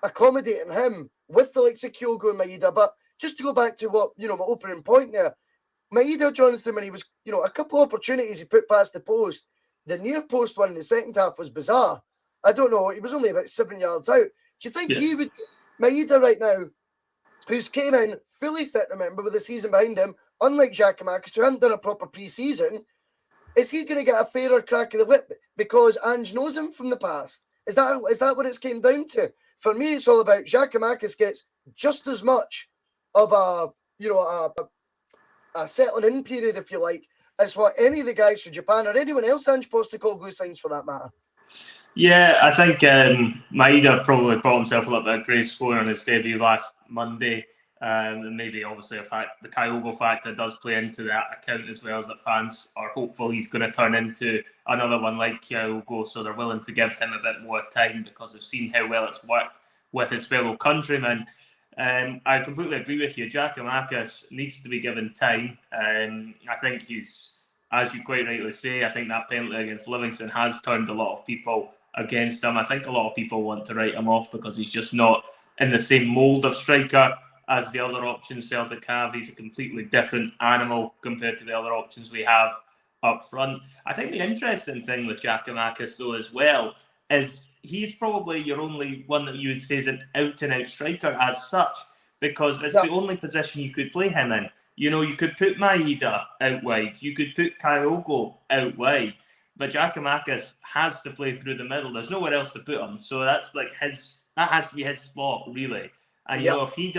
accommodating him with the likes of Kyogo and Maeda. But just to go back to what, my opening point there, Maeda, Jonathan, when he was, a couple of opportunities he put past the post, the near post one in the second half was bizarre. I don't know, he was only about 7 yards out. Do you think he would, Maeda right now, who's came in fully fit, remember, with the season behind him, unlike Giakoumakis, who hadn't done a proper pre-season, is he going to get a fairer crack of the whip because Ange knows him from the past? Is that what it's came down to? For me, it's all about Giakoumakis gets just as much of a settling in period, if you like, as what any of the guys from Japan or anyone else Ange Postecoglou signs for that matter. Yeah, I think Maeda probably brought himself a little bit of grace scoring on his debut last Monday. And maybe obviously the Kyogo factor does play into that account as well, as that fans are hopeful he's going to turn into another one like Kyogo, so they're willing to give him a bit more time because they've seen how well it's worked with his fellow countrymen. I completely agree with you. Giakoumakis needs to be given time. I think he's, as you quite rightly say, I think that penalty against Livingston has turned a lot of people against him. I think a lot of people want to write him off because he's just not in the same mould of striker as the other options Celtic have. He's a completely different animal compared to the other options we have up front. I think the interesting thing with Giakoumakis, though, as well, is he's probably your only one that you would say is an out-and-out striker as such, because it's the only position you could play him in. You could put Maeda out wide, you could put Kyogo out wide, but Giakoumakis has to play through the middle. There's nowhere else to put him, so that has to be his spot, really. And you know, if he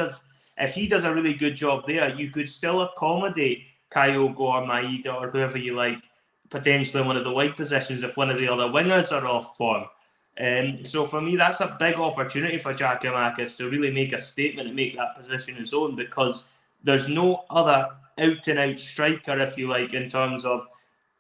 does a really good job there, you could still accommodate Kyogo or Maeda or whoever you like, potentially in one of the wide positions if one of the other wingers are off form. So for me, that's a big opportunity for Giakoumakis to really make a statement and make that position his own, because there's no other out-and-out striker, if you like, in terms of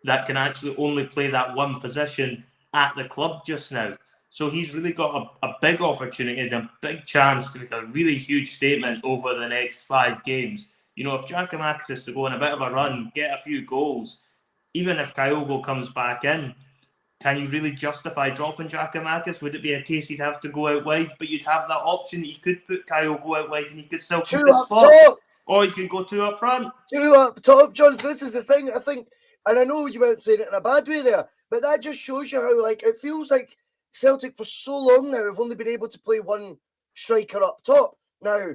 that can actually only play that one position at the club just now. So he's really got a big opportunity and a big chance to make a really huge statement over the next 5 games. You know, if Giakoumakis is to go on a bit of a run, get a few goals, even if Kyogo comes back in, can you really justify dropping Giakoumakis? Would it be a case he'd have to go out wide? But you'd have that option that you could put Kyogo out wide and he could still keep his spot. Top. Or you can go 2 up front. 2 up top, John. This is the thing, I think, and I know you weren't saying it in a bad way there, but that just shows you how, like, it feels like Celtic for so long now have only been able to play one striker up top. Now,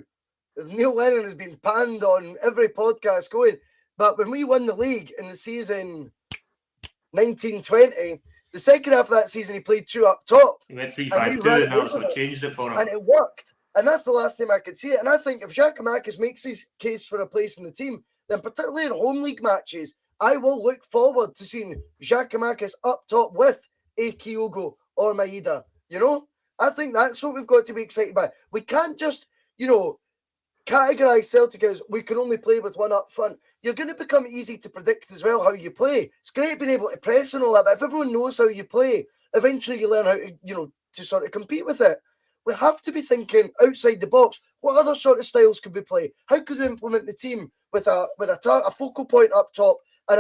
Neil Lennon has been panned on every podcast going, but when we won the league in the season 1920, the second half of that season he played 2 up top. He went 3-5-2 and that's what changed it for him. And it worked. And that's the last time I could see it. And I think if Giakoumakis makes his case for a place in the team, then particularly in home league matches, I will look forward to seeing Giakoumakis up top with a Kyogo or Maeda. You know? I think that's what we've got to be excited by. We can't just, you know, categorise Celtic as we can only play with one up front. You're going to become easy to predict as well how you play. It's great being able to press and all that, but if everyone knows how you play, eventually you learn how to, you know, to sort of compete with it. We have to be thinking outside the box. What other sort of styles could we play? How could we implement the team with a focal point up top? And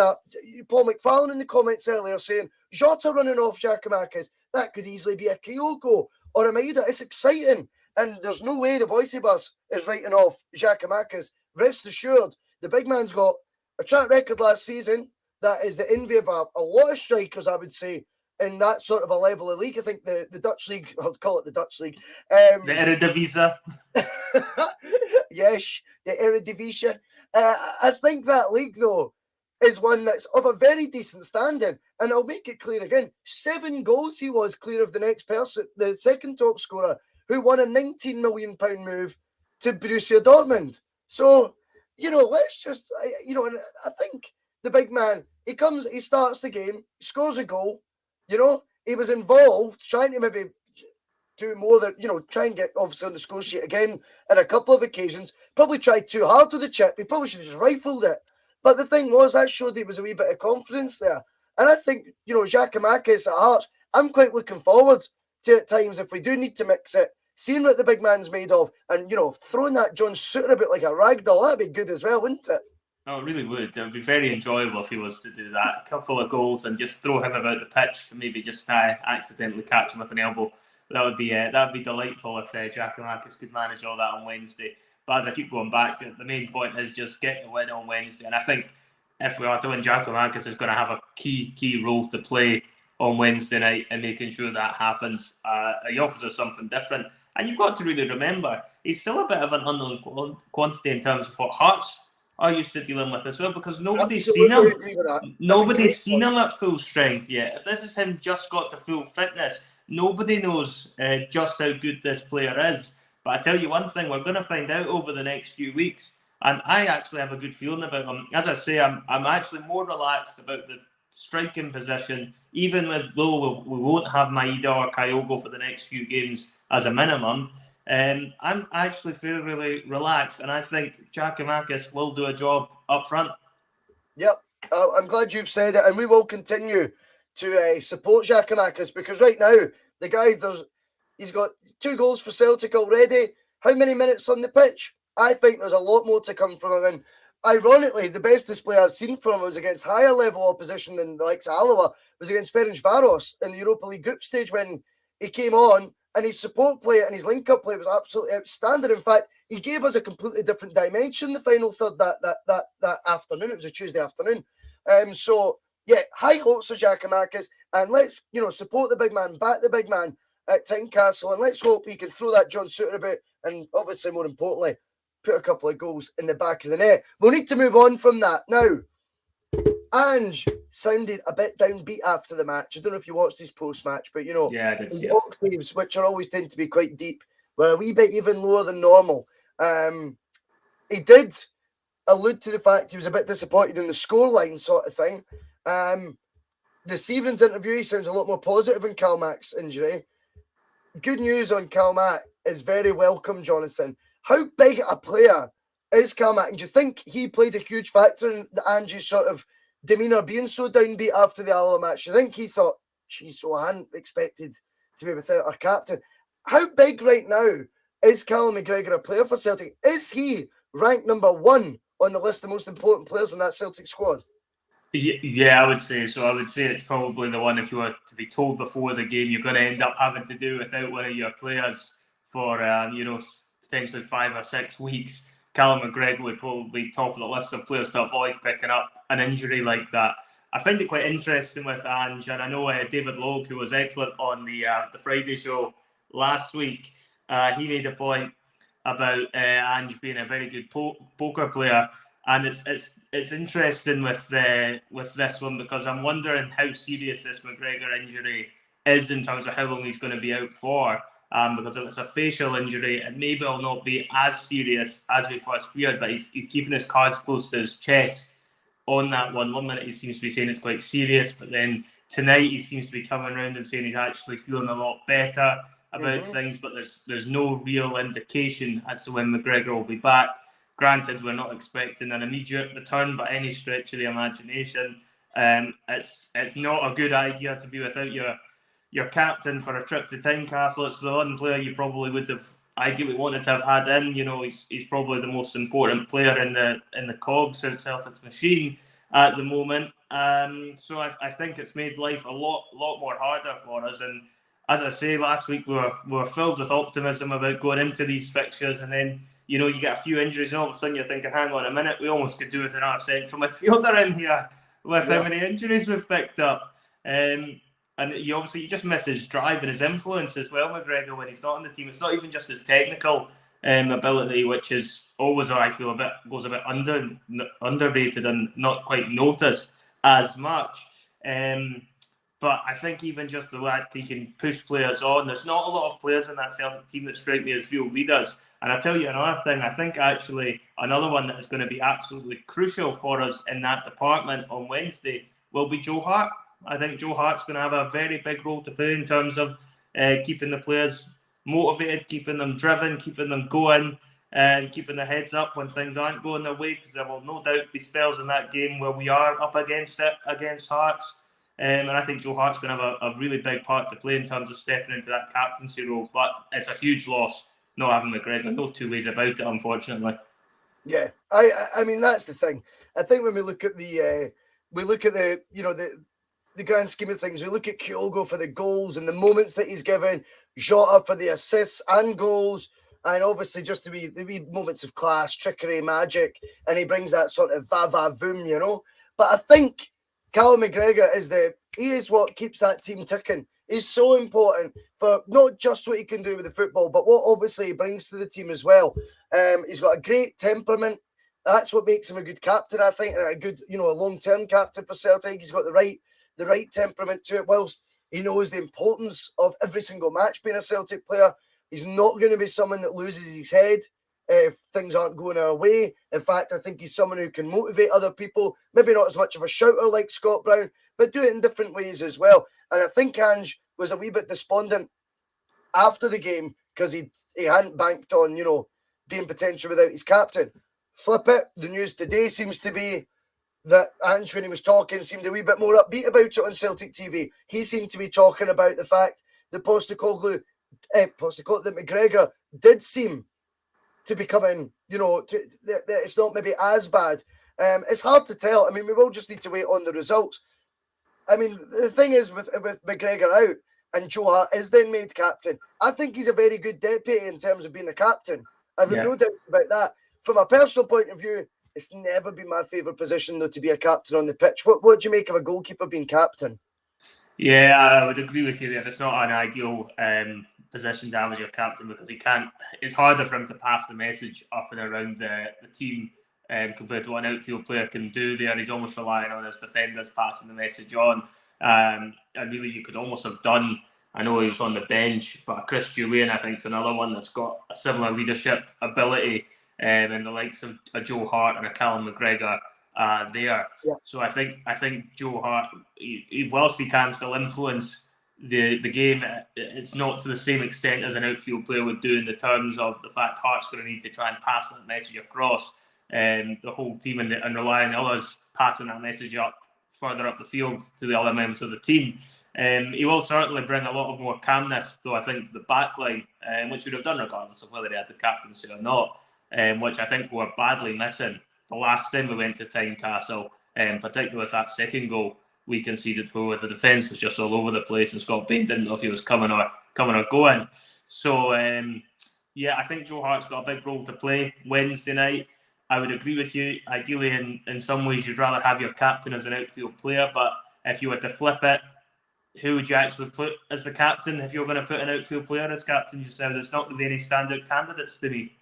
Paul McFarlane in the comments earlier saying Jota running off Giakoumakis. That could easily be a Kyogo or a Maeda. It's exciting, and there's no way the Bhoycie bus is writing off Giakoumakis. Rest assured, the big man's got a track record last season that is the envy of a lot of strikers, I would say, in that sort of a level of league. I think the Dutch league, I'll call it the Dutch league. The Eredivisie. Yes, the Eredivisie. I think that league, though, is one that's of a very decent standing. And I'll make it clear again, 7 goals he was clear of the next person, the second top scorer, who won a £19 million move to Borussia Dortmund. So, you know, let's just, you know, I think the big man, he starts the game, he scores a goal. You know, he was involved trying to maybe do more than, you know, try and get obviously on the score sheet again on a couple of occasions. Probably tried too hard with the chip. He probably should have just rifled it. But the thing was, that showed he was a wee bit of confidence there. And I think, you know, Giakoumakis at heart, I'm quite looking forward to at times, if we do need to mix it, seeing what the big man's made of and, you know, throwing that John Suter a bit like a rag doll, that'd be good as well, wouldn't it? Oh, it really would. It would be very enjoyable if he was to do that. A couple of goals and just throw him about the pitch and maybe just accidentally catch him with an elbow. That would be delightful if Giakoumakis could manage all that on Wednesday. But as I keep going back, the main point is just get the win on Wednesday. And I think if we are to win, Giakoumakis is going to have a key role to play on Wednesday night in making sure that happens. He offers us something different. And you've got to really remember, he's still a bit of an unknown quantity in terms of what Hearts are used to dealing with as well, because nobody's seen him at full strength yet. If this is him just got to full fitness, nobody knows just how good this player is. But I tell you one thing, we're going to find out over the next few weeks, and I actually have a good feeling about him. As I say, I'm actually more relaxed about the striking position, even though we won't have Maeda or Kyogo for the next few games as a minimum. I'm actually fairly relaxed, and I think Giakoumakis will do a job up front. Yep, I'm glad you've said it, and we will continue to support Giakoumakis, because right now, the guy, he's got 2 goals for Celtic already. How many minutes on the pitch? I think there's a lot more to come from him, and ironically, the best display I've seen from him was against higher level opposition than the likes of Alloa, was against Ferencvaros in the Europa League group stage when he came on, and his support play and his link-up play was absolutely outstanding. In fact, he gave us a completely different dimension the final third that afternoon. It was a Tuesday afternoon. So, yeah, high hopes for Giakoumakis, and let's, you know, support the big man, back the big man at Tynecastle, and let's hope he can throw that John Suter a bit, and obviously, more importantly, put a couple of goals in the back of the net. We'll need to move on from that. Now, Ange sounded a bit downbeat after the match. I don't know if you watched his post-match, but, Yeah, I did see his it. octaves, which are always tend to be quite deep, were a wee bit even lower than normal. He did allude to the fact he was a bit disappointed in the scoreline sort of thing. This evening's interview, he sounds a lot more positive in Giakoumakis' injury. Good news on Giakoumakis is very welcome, Jonathan. How big a player is Giakoumakis? And do you think he played a huge factor in Ange's sort of demeanour being so downbeat after the Alloa match? Do you think he thought, geez, so I hadn't expected to be without our captain? How big right now is Callum McGregor a player for Celtic? Is he ranked number 1 on the list of most important players in that Celtic squad? Yeah, I would say so. I would say it's probably the one, if you were to be told before the game, you're going to end up having to do without one of your players for, potentially 5 or 6 weeks. Callum McGregor would probably be top of the list of players to avoid picking up an injury like that. I find it quite interesting with Ange, and I know David Logue, who was excellent on the Friday show last week, he made a point about Ange being a very good poker player. And it's interesting with this one, because I'm wondering how serious this McGregor injury is in terms of how long he's going to be out for. Because if it's a facial injury, it maybe will not be as serious as we first feared, but he's keeping his cards close to his chest on that one. One minute he seems to be saying it's quite serious, but then tonight he seems to be coming around and saying he's actually feeling a lot better about things, but there's no real indication as to when McGregor will be back. Granted, we're not expecting an immediate return by any stretch of the imagination. It's not a good idea to be without your captain for a trip to Tynecastle. It's the one player you probably would have ideally wanted to have had in. He's probably the most important player in the cogs in Celtic's machine at the moment. So I think it's made life a lot more harder for us. And as I say, last week we were filled with optimism about going into these fixtures, and then you get a few injuries, and all of a sudden you're thinking, hang on a minute, we almost could do with another central midfielder in here with how many injuries we've picked up. And you just miss his drive and his influence as well, McGregor, when he's not on the team. It's not even just his technical ability, which is always, I feel, goes a bit underrated and not quite noticed as much. But I think even just the way he can push players on, there's not a lot of players in that Celtic team that strike me as real leaders. And I'll tell you another thing, I think actually another one that is going to be absolutely crucial for us in that department on Wednesday will be Joe Hart. I think Joe Hart's going to have a very big role to play in terms of keeping the players motivated, keeping them driven, keeping them going, and keeping their heads up when things aren't going their way, because there will no doubt be spells in that game where we are up against Hearts. And I think Joe Hart's going to have a really big part to play in terms of stepping into that captaincy role. But it's a huge loss not having McGregor. No two ways about it, unfortunately. Yeah, I mean that's the thing. I think when we look at the grand scheme of things, we look at Kyogo for the goals and the moments that he's given, Jota for the assists and goals, and obviously just the wee moments of class, trickery, magic, and he brings that sort of va-va-voom, But I think Callum McGregor is what keeps that team ticking. He's so important for not just what he can do with the football, but what obviously he brings to the team as well. He's got a great temperament. That's what makes him a good captain, I think, and a good, a long-term captain for Celtic. He's got the right temperament to it, whilst he knows the importance of every single match being a Celtic player. He's not going to be someone that loses his head if things aren't going our way. In fact, I think he's someone who can motivate other people, maybe not as much of a shouter like Scott Brown, but do it in different ways as well. And I think Ange was a wee bit despondent after the game because he hadn't banked on, being potential without his captain. Flip it, the news today seems to be that Ange, when he was talking, seemed a wee bit more upbeat about it on Celtic TV. He seemed to be talking about the fact that that McGregor did seem to be coming, that it's not maybe as bad. It's hard to tell. I mean, we will just need to wait on the results. I mean, the thing is with McGregor out and Joe Hart is then made captain, I think he's a very good deputy in terms of being a captain. I've no doubts about that. From a personal point of view, it's never been my favourite position, though, to be a captain on the pitch. What do you make of a goalkeeper being captain? Yeah, I would agree with you there. It's not an ideal position to have as your captain because it's harder for him to pass the message up and around the team compared to what an outfield player can do there. He's almost relying on his defenders passing the message on. And really, you could almost have done, I know he was on the bench, but Chris Julian, I think, is another one that's got a similar leadership ability, and the likes of a Joe Hart and a Callum McGregor there. Yeah. So I think Joe Hart, whilst he can still influence the game, it's not to the same extent as an outfield player would do in the terms of the fact Hart's going to need to try and pass that message across the whole team and rely on others passing that message up further up the field to the other members of the team. He will certainly bring a lot of more calmness, though, I think, to the back line, which would have done regardless of whether he had the captaincy or not, which I think we're badly missing the last time we went to Tynecastle, particularly with that second goal we conceded where the defence was just all over the place and Scott Bain didn't know if he was coming or going. So, I think Joe Hart's got a big role to play Wednesday night. I would agree with you. Ideally, in some ways, you'd rather have your captain as an outfield player, but if you were to flip it, who would you actually put as the captain? If you're going to put an outfield player as captain, you said there's not going to be any standout candidates to me.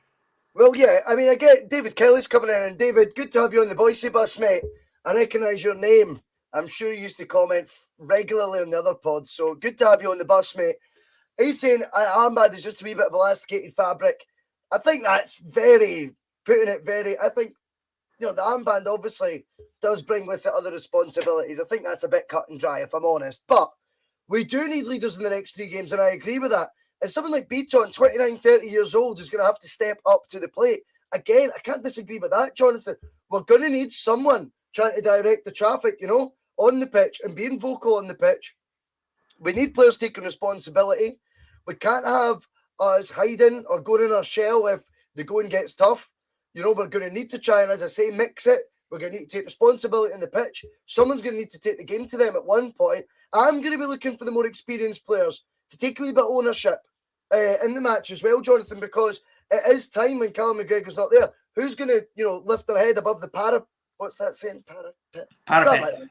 Well, yeah, I mean, I get David Kelly's coming in, and David, good to have you on the Boyce bus, mate. I recognise your name. I'm sure you used to comment regularly on the other pods, so good to have you on the bus, mate. He's saying an armband is just a wee bit of elasticated fabric. I think that's I think, the armband obviously does bring with it other responsibilities. I think that's a bit cut and dry, if I'm honest. But we do need leaders in the next 3 games, and I agree with that. And someone like Beaton, 29, 30 years old, is going to have to step up to the plate. Again, I can't disagree with that, Jonathan. We're going to need someone trying to direct the traffic, on the pitch and being vocal on the pitch. We need players taking responsibility. We can't have us hiding or going in our shell if the going gets tough. We're going to need to try and, as I say, mix it. We're going to need to take responsibility on the pitch. Someone's going to need to take the game to them at one point. I'm going to be looking for the more experienced players to take a wee bit of ownership in the match as well, Jonathan, because it is time when Callum McGregor's not there. Who's going to, lift their head above the parapet? What's that saying? Parapet.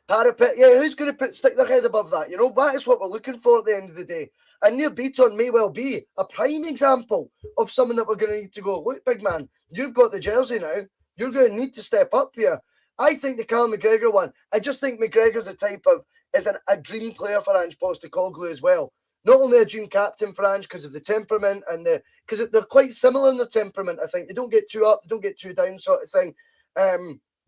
Parapet. Yeah, who's going to stick their head above that? That is what we're looking for at the end of the day. And Near Beaton may well be a prime example of someone that we're going to need to go, look, big man, you've got the jersey now. You're going to need to step up here. I think the Callum McGregor one, I just think McGregor's is a dream player for Ange Postecoglou as well. Not only a dream captain for Ange because of the temperament because they're quite similar in their temperament, I think. They don't get too up, they don't get too down sort of thing.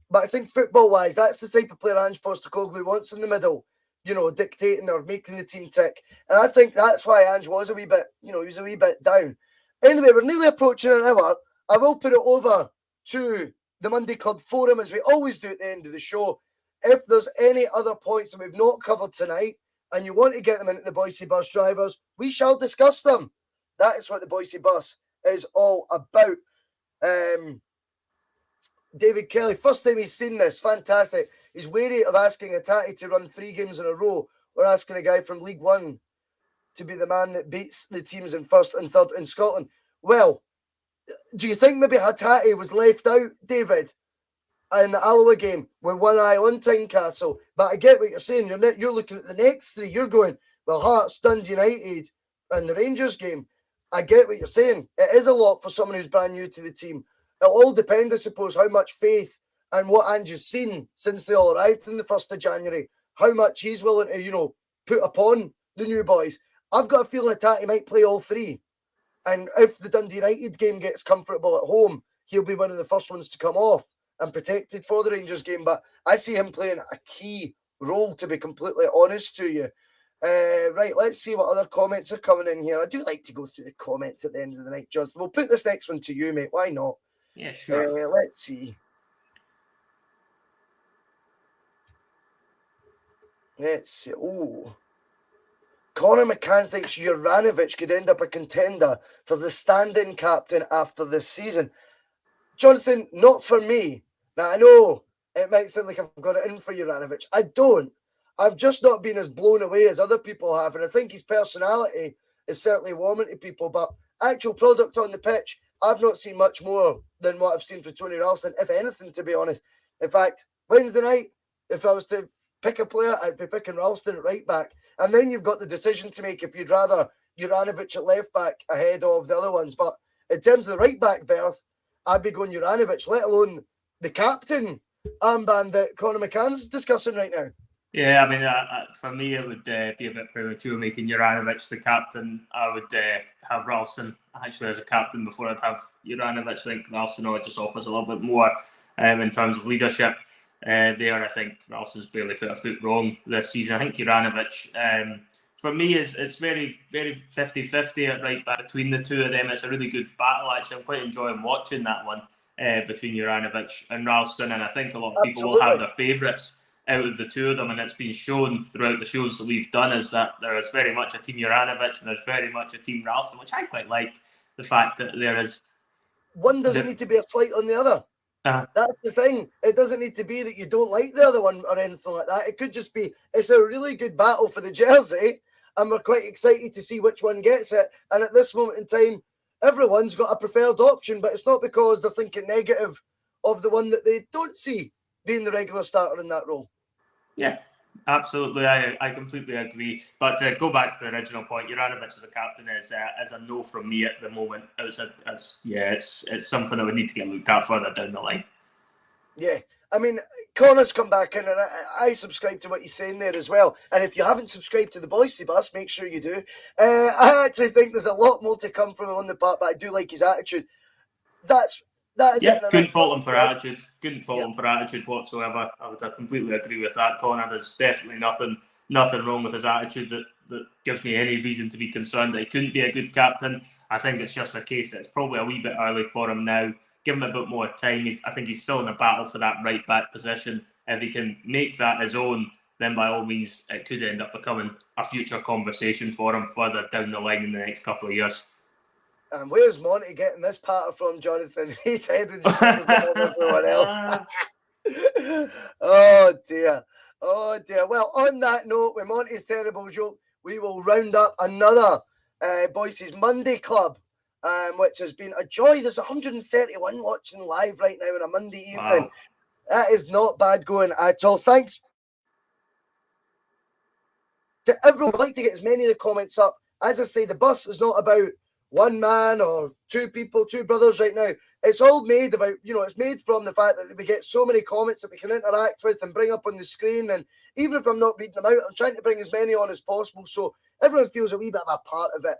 But I think football-wise, that's the type of player Ange Postecoglou wants in the middle, dictating or making the team tick. And I think that's why Ange was a wee bit, he was a wee bit down. Anyway, we're nearly approaching an hour. I will put it over to the Monday Club Forum, as we always do at the end of the show. If there's any other points that we've not covered tonight, and you want to get them into the Boyce bus drivers, we shall discuss them. That is what the Boyce bus is all about. David Kelly, first time he's seen this, fantastic. He's wary of asking Atati to run 3 games in a row or asking a guy from League One to be the man that beats the teams in first and third in Scotland. Well, do you think maybe Hatate was left out, David, in the Alloa game with one eye on Tynecastle? But I get what you're saying. You're looking at the next 3. You're going, well, Hearts, Dundee United, and the Rangers game. I get what you're saying. It is a lot for someone who's brand new to the team. It'll all depend, I suppose, how much faith and what Ange has seen since they all arrived on the 1st of January, how much he's willing to, put upon the new boys. I've got a feeling Hatate might play all 3. And if the Dundee United game gets comfortable at home, he'll be one of the first ones to come off and protected for the Rangers game. But I see him playing a key role, to be completely honest to you. Right, let's see what other comments are coming in here. I do like to go through the comments at the end of the night, Jonathan. We'll put this next one to you, mate. Why not? Yeah, sure. Let's see. Oh. Conor McCann thinks Juranovic could end up a contender for the stand-in captain after this season. Jonathan, not for me. Now, I know it might sound like I've got it in for Juranovic. I don't. I've just not been as blown away as other people have, and I think his personality is certainly warming to people, but actual product on the pitch, I've not seen much more than what I've seen for Tony Ralston, if anything, to be honest. In fact, Wednesday night, if I was to pick a player, I'd be picking Ralston at right back. And then you've got the decision to make if you'd rather Juranovic at left back ahead of the other ones. But in terms of the right back berth, I'd be going Juranovic, let alone the captain armband that Conor McCann's discussing right now. Yeah, I mean, for me, it would be a bit premature making Juranovic the captain. I would have Ralston actually as a captain before I'd have Juranovic. I think Ralston just offers a little bit more in terms of leadership. There, I think Ralston's barely put a foot wrong this season. I think Juranovic, for me, it's very, very 50-50 at right back between the two of them. It's a really good battle, actually. I'm quite enjoying watching that one between Juranovic and Ralston, and I think a lot of people will have their favourites out of the two of them, and it's been shown throughout the shows that we've done is that there is very much a team Juranovic and there's very much a team Ralston, which I quite like the fact that there is. One doesn't need to be a slight on the other. That's the thing. It doesn't need to be that you don't like the other one or anything like that. It could just be it's a really good battle for the jersey, and we're quite excited to see which one gets it. And at this moment in time, everyone's got a preferred option, but it's not because they're thinking negative of the one that they don't see being the regular starter in that role. Yeah, absolutely. I completely agree. But to go back to the original point, Juranovic as a captain is a no from me at the moment. It's something that would need to get looked at further down the line. Yeah, I mean, Connor's come back in, and I subscribe to what he's saying there as well. And if you haven't subscribed to the Bhoycie Bus, make sure you do. I actually think there's a lot more to come from him on the part, but I do like his attitude. That is couldn't fault him for attitude. Couldn't fault him for attitude whatsoever. I would completely agree with that, Connor. There's definitely nothing wrong with his attitude that gives me any reason to be concerned that he couldn't be a good captain. I think it's just a case that it's probably a wee bit early for him now. Give him a bit more time. I think he's still in a battle for that right back position. If he can make that his own, then by all means it could end up becoming a future conversation for him further down the line in the next couple of years. And where's Monty getting this patter from, Jonathan? He's heading to everyone else. Oh dear. Well, on that note, with Monty's terrible joke, we will round up another Boyce's Monday Club, which has been a joy. There's 131 watching live right now on a Monday evening. Wow. That is not bad going at all. Thanks to everyone. I'd like to get as many of the comments up. As I say, the bus is not about one man or two people, two brothers right now. It's all made about, it's made from the fact that we get so many comments that we can interact with and bring up on the screen. And even if I'm not reading them out, I'm trying to bring as many on as possible so everyone feels a wee bit of a part of it.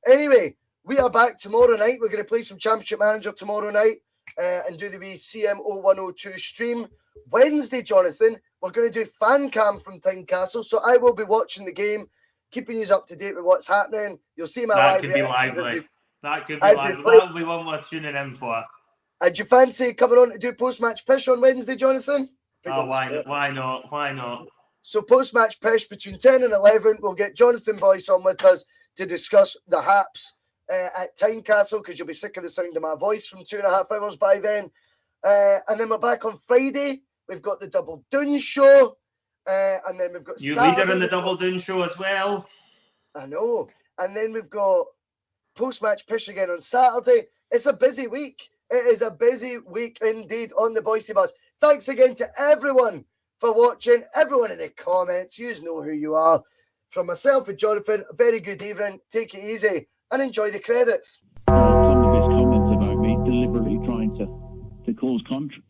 Anyway, we are back tomorrow night. We're going to play some Championship Manager tomorrow night and do the wee CM0102 stream. Wednesday, Jonathan, we're going to do fan cam from Tynecastle. So I will be watching the game, keeping you up to date with what's happening. You'll see my live reactions. That could be lively. That'll be one worth tuning in for. Do you fancy coming on to do post-match pish on Wednesday, Jonathan? Why not? So post-match pish between 10 and 11, we'll get Jonathan Boyce on with us to discuss the Haps at Tynecastle, because you'll be sick of the sound of my voice from 2.5 hours by then. And then we're back on Friday. We've got the Double Doon show. And then we've got you leader in the Double Doon show as well. I know. And then we've got post-match pish again on Saturday. It's a busy week. It is a busy week indeed on the Boyce Bus. Thanks again to everyone for watching, everyone in the comments. You know who you are. From myself and Jonathan, a very good evening. Take it easy and enjoy the credits. Some of his comments about me deliberately trying to cause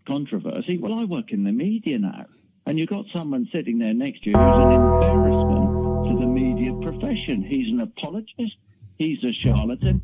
controversy. Well, I work in the media now. And you've got someone sitting there next to you who's an embarrassment to the media profession. He's an apologist. He's a charlatan.